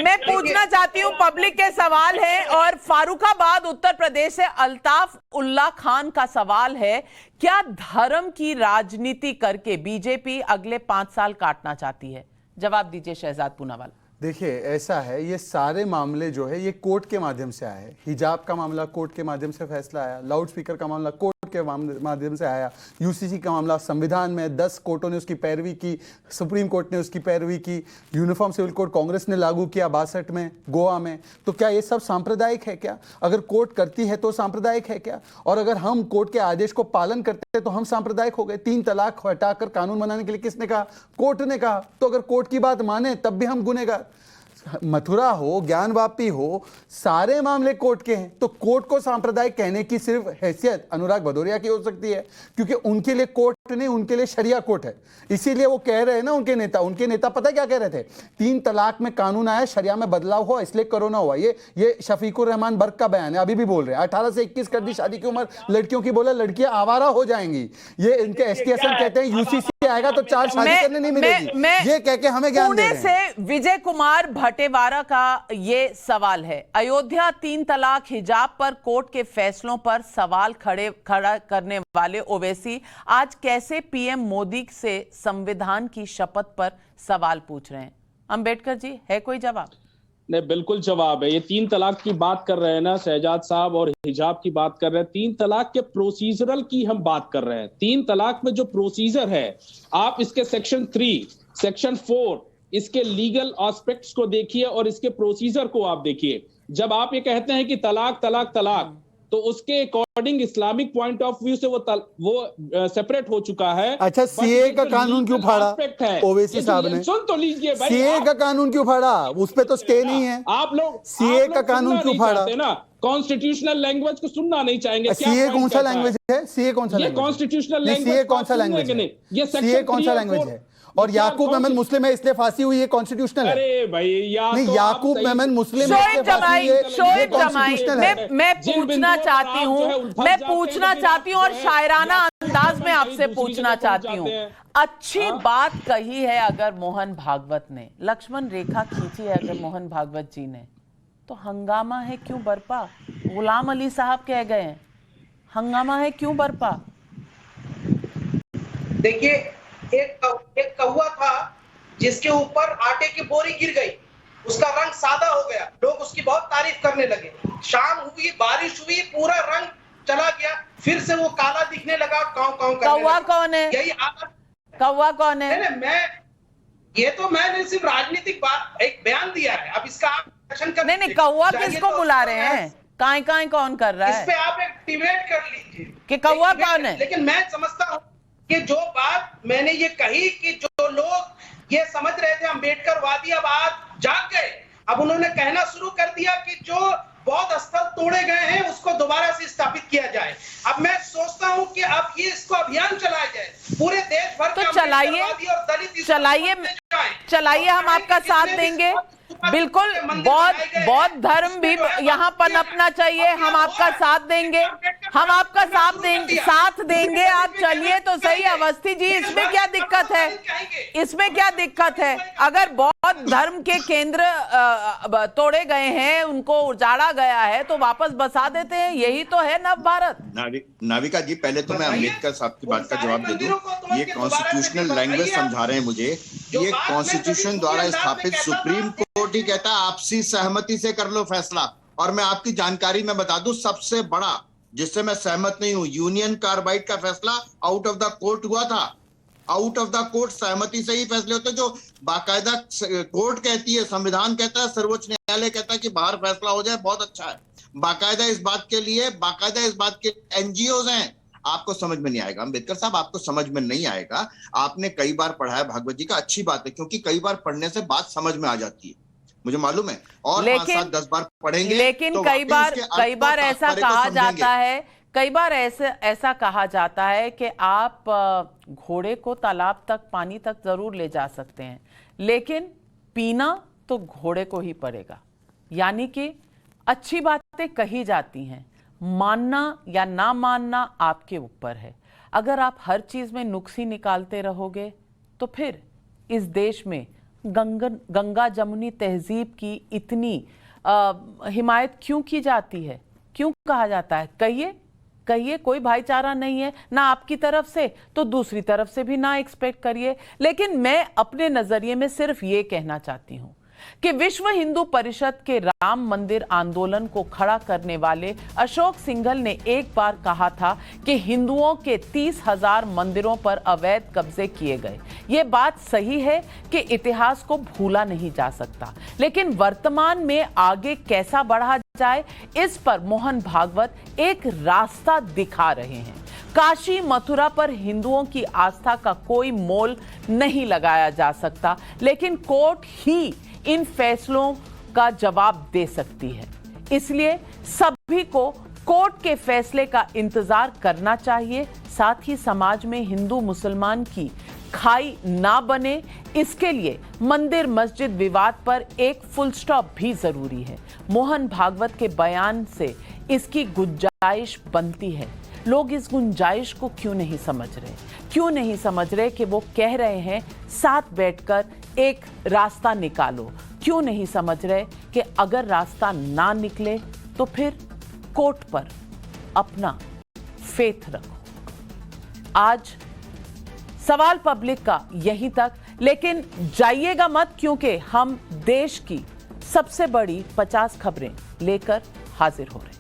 मैं पूछना चाहती हूँ, पब्लिक के सवाल है और फारुखाबाद उत्तर प्रदेश से अल्ताफ उल्ला खान का सवाल है, क्या धर्म की राजनीति करके बीजेपी अगले 5 साल काटना चाहती है? जवाब दीजिए शहजाद पूनावाला। देखिए, ऐसा है, ये सारे मामले जो है ये कोर्ट के माध्यम से आए हैं। हिजाब का मामला कोर्ट के माध्यम से फैसला आया, लाउड स्पीकर का मामला कोर्ट के माध्यम से आया, यूसीसी का मामला संविधान में 10 कोर्टों ने उसकी पैरवी की, सुप्रीम कोर्ट ने उसकी पैरवी की, यूनिफॉर्म सिविल कोड कांग्रेस ने लागू किया 62 में गोवा में। तो क्या ये सब सांप्रदायिक है क्या? अगर कोर्ट करती है तो सांप्रदायिक है क्या? और अगर हम कोर्ट के आदेश को पालन करते हैं तो हम सांप्रदायिक हो गए? 3 तलाक हटाकर कानून बनाने के लिए किसने कहा? कोर्ट ने कहा। तो अगर कोर्ट की बात माने तब भी हम गुनहगार। मथुरा हो, ज्ञानवापी हो, सारे मामले कोर्ट के हैं। तो कोर्ट को सांप्रदायिक कहने की सिर्फ हैसियत अनुराग भदौरिया की हो सकती है, क्योंकि उनके लिए कोर्ट नहीं, उनके लिए शरिया कोर्ट है। इसीलिए वो कह रहे हैं ना, उनके नेता पता क्या कह रहे थे, 3 तलाक में कानून आया, शरिया में बदलाव हुआ, इसलिए कोरोना हुआ। ये शफीकुर रहमान बर्क का बयान है, अभी भी बोल रहे हैं 18 से 21 कर दी शादी की उम्र लड़कियों की, बोला लड़कियां आवारा हो जाएंगी। ये इनके एसटीएसएम कहते हैं यूसीसी आएगा तो 4 शादी करने नहीं मिलेगी, ये कह के हमें ज्ञान दे रहे हैं। पुणे से विजय कुमार भटेवारा का ये सवाल है, अयोध्या 3 तलाक हिजाब पर कोर्ट के फैसलों पर सवाल खड़ा करने वाले ओवैसी आज कैसे पीएम मोदी से संविधान की शपथ पर सवाल पूछ रहे हैं? अंबेडकर जी, है कोई जवाब? नहीं, बिल्कुल जवाब है। ये 3 तलाक की बात कर रहे हैं ना शहजाद साहब, और हिजाब की बात कर रहे हैं। 3 तलाक के प्रोसीजरल की हम बात कर रहे हैं। 3 तलाक में जो प्रोसीजर है, आप इसके सेक्शन 3, सेक्शन 4, इसके लीगल एस्पेक्ट्स को देखिए और इसके प्रोसीजर को आप देखिए। जब आप ये कहते हैं कि तलाक तलाक तलाक, तो उसके according Islamic point of view से वो सेपरेट हो चुका है। अच्छा, सीए का कानून क्यों फाड़ा ओवैसी साहब ने? सुन तो लीजिए भाई, सीए का कानून क्यों फाड़ा? उस पे तो स्टे नहीं है। आप लोग सीए का कानून क्यों फाड़ा? ना कॉन्स्टिट्यूशनल लैंग्वेज को सुनना नहीं चाहेंगे। सीए कौन सा लैंग्वेज है? सीए कौन सा लैंग्वेज? Constitutional language. सीए कौन सा लैंग्वेज है? सीए कौन सा लैंग्वेज है? और याकूब मेमन मुस्लिम है इसलिए फांसी हुई है, कॉन्स्टिट्यूशनल है। अरे भाई, नहीं, याकूब मेमन मुस्लिम है इसलिए फांसी हुई है, शोएब जमाई, मैं पूछना चाहती हूँ और शायराना अंदाज में आपसे पूछना चाहती हूँ। अच्छी बात कही है अगर मोहन भागवत ने, लक्ष्मण रेखा खींची है अगर मोहन भागवत जी ने, तो हंगामा है क्यों बरपा? गुलाम अली साहब कह गए हैं, हंगामा है क्यों बरपा? देखिए, एक कौवा था जिसके ऊपर आटे की बोरी गिर गई, उसका रंग सादा हो गया, लोग उसकी बहुत तारीफ करने लगे। शाम हुई, बारिश हुई, पूरा रंग चला गया, फिर से वो काला दिखने लगा, काव काव करने लगा। कौवा कौन है? यही कौवा कौन है? मैंने सिर्फ राजनीतिक बात एक बयान दिया है। अब इसका नहीं, कौवा किसको बुला रहे हैं? काई कौन कर रहा है? इस पे आप एक डिबेट कर लीजिए कि कौवा कौन है। लेकिन मैं समझता हूँ कि जो बात मैंने ये कही कि जो लोग ये समझ रहे थे अम्बेडकरवादी, अब आज जाग गए। अब उन्होंने कहना शुरू कर दिया कि जो बौद्ध स्थल तोड़े गए हैं उसको दोबारा से स्थापित किया जाए। अब मैं सोचता हूँ कि अब ये इसको अभियान चलाया जाए पूरे देश भर। तो चलाइए, हम आपका साथ देंगे। बिल्कुल, बौद्ध धर्म भी यहाँ पनपना चाहिए, हम आपका साथ देंगे, साथ देंगे। आप चलिए तो सही अवस्थी जी, इसमें क्या दिक्कत है? इसमें क्या दिक्कत है? अगर बौद्ध धर्म के केंद्र तोड़े गए हैं, उनको उजाड़ा गया है, तो वापस बसा देते हैं। यही तो है नव भारत। नाविका जी, पहले तो मैं अम्बेडकर साहब की बात का जवाब दे दूं। ये कॉन्स्टिट्यूशनल लैंग्वेज समझा रहे हैं मुझे। ये कॉन्स्टिट्यूशन द्वारा स्थापित सुप्रीम कोर्ट ही कहता है आपसी सहमति से कर लो फैसला। और मैं आपकी जानकारी में बता दूं, सबसे बड़ा जिससे मैं सहमत नहीं हूं, यूनियन कार्बाइड का फैसला आउट ऑफ द कोर्ट हुआ था। आउट ऑफ द कोर्ट सहमति से ही फैसले होते, जो बाकायदा कोर्ट कहती है, संविधान कहता है, सर्वोच्च न्यायालय कहता है कि बाहर फैसला हो जाए, बहुत अच्छा है। बाकायदा इस बात के एनजीओज हैं। आपको समझ में नहीं आएगा अम्बेडकर साहब, आपको समझ में नहीं आएगा। आपने कई बार पढ़ा है भागवत जी का, अच्छी बात है, क्योंकि कई बार पढ़ने से बात समझ में आ जाती है, मुझे मालूम है। और 5, 7, 10 बार पढ़ेंगे। लेकिन तो कई बार ऐसा कहा जाता है, कई बार ऐसा कहा जाता है कि आप घोड़े को तालाब तक, पानी तक जरूर ले जा सकते हैं, लेकिन पीना तो घोड़े को ही पड़ेगा। यानी कि अच्छी बातें कही जाती हैं, मानना या ना मानना आपके ऊपर है। अगर आप हर चीज में नुक्स ही निकालते रहोगे तो फिर इस देश में गंगा जमुनी तहजीब की इतनी हिमायत क्यों की जाती है? क्यों कहा जाता है? कहिए, कोई भाईचारा नहीं है ना आपकी तरफ से, तो दूसरी तरफ से भी ना एक्सपेक्ट करिए। लेकिन मैं अपने नजरिए में सिर्फ ये कहना चाहती हूं कि विश्व हिंदू परिषद के राम मंदिर आंदोलन को खड़ा करने वाले अशोक सिंघल ने एक बार कहा था कि हिंदुओं के 30,000 मंदिरों पर अवैध कब्जे किए गए। ये बात सही है कि इतिहास को भूला नहीं जा सकता, लेकिन वर्तमान में आगे कैसा बढ़ा जाए, इस पर मोहन भागवत एक रास्ता दिखा रहे हैं। काशी मथुरा पर हिंदुओं की आस्था का कोई मोल नहीं लगाया जा सकता, लेकिन कोर्ट ही इन फैसलों का जवाब दे सकती है। इसलिए सभी को कोर्ट के फैसले का इंतजार करना चाहिए। साथ ही समाज में हिंदू मुसलमान की खाई ना बने, इसके लिए मंदिर मस्जिद विवाद पर एक फुल स्टॉप भी जरूरी है। मोहन भागवत के बयान से इसकी गुंजाइश बनती है। लोग इस गुंजाइश को क्यों नहीं समझ रहे कि वो कह रहे हैं साथ बैठकर एक रास्ता निकालो। क्यों नहीं समझ रहे कि अगर रास्ता ना निकले तो फिर कोर्ट पर अपना फेथ रखो। आज सवाल पब्लिक का यहीं तक, लेकिन जाइएगा मत, क्योंकि हम देश की सबसे बड़ी 50 खबरें लेकर हाजिर हो रहे हैं।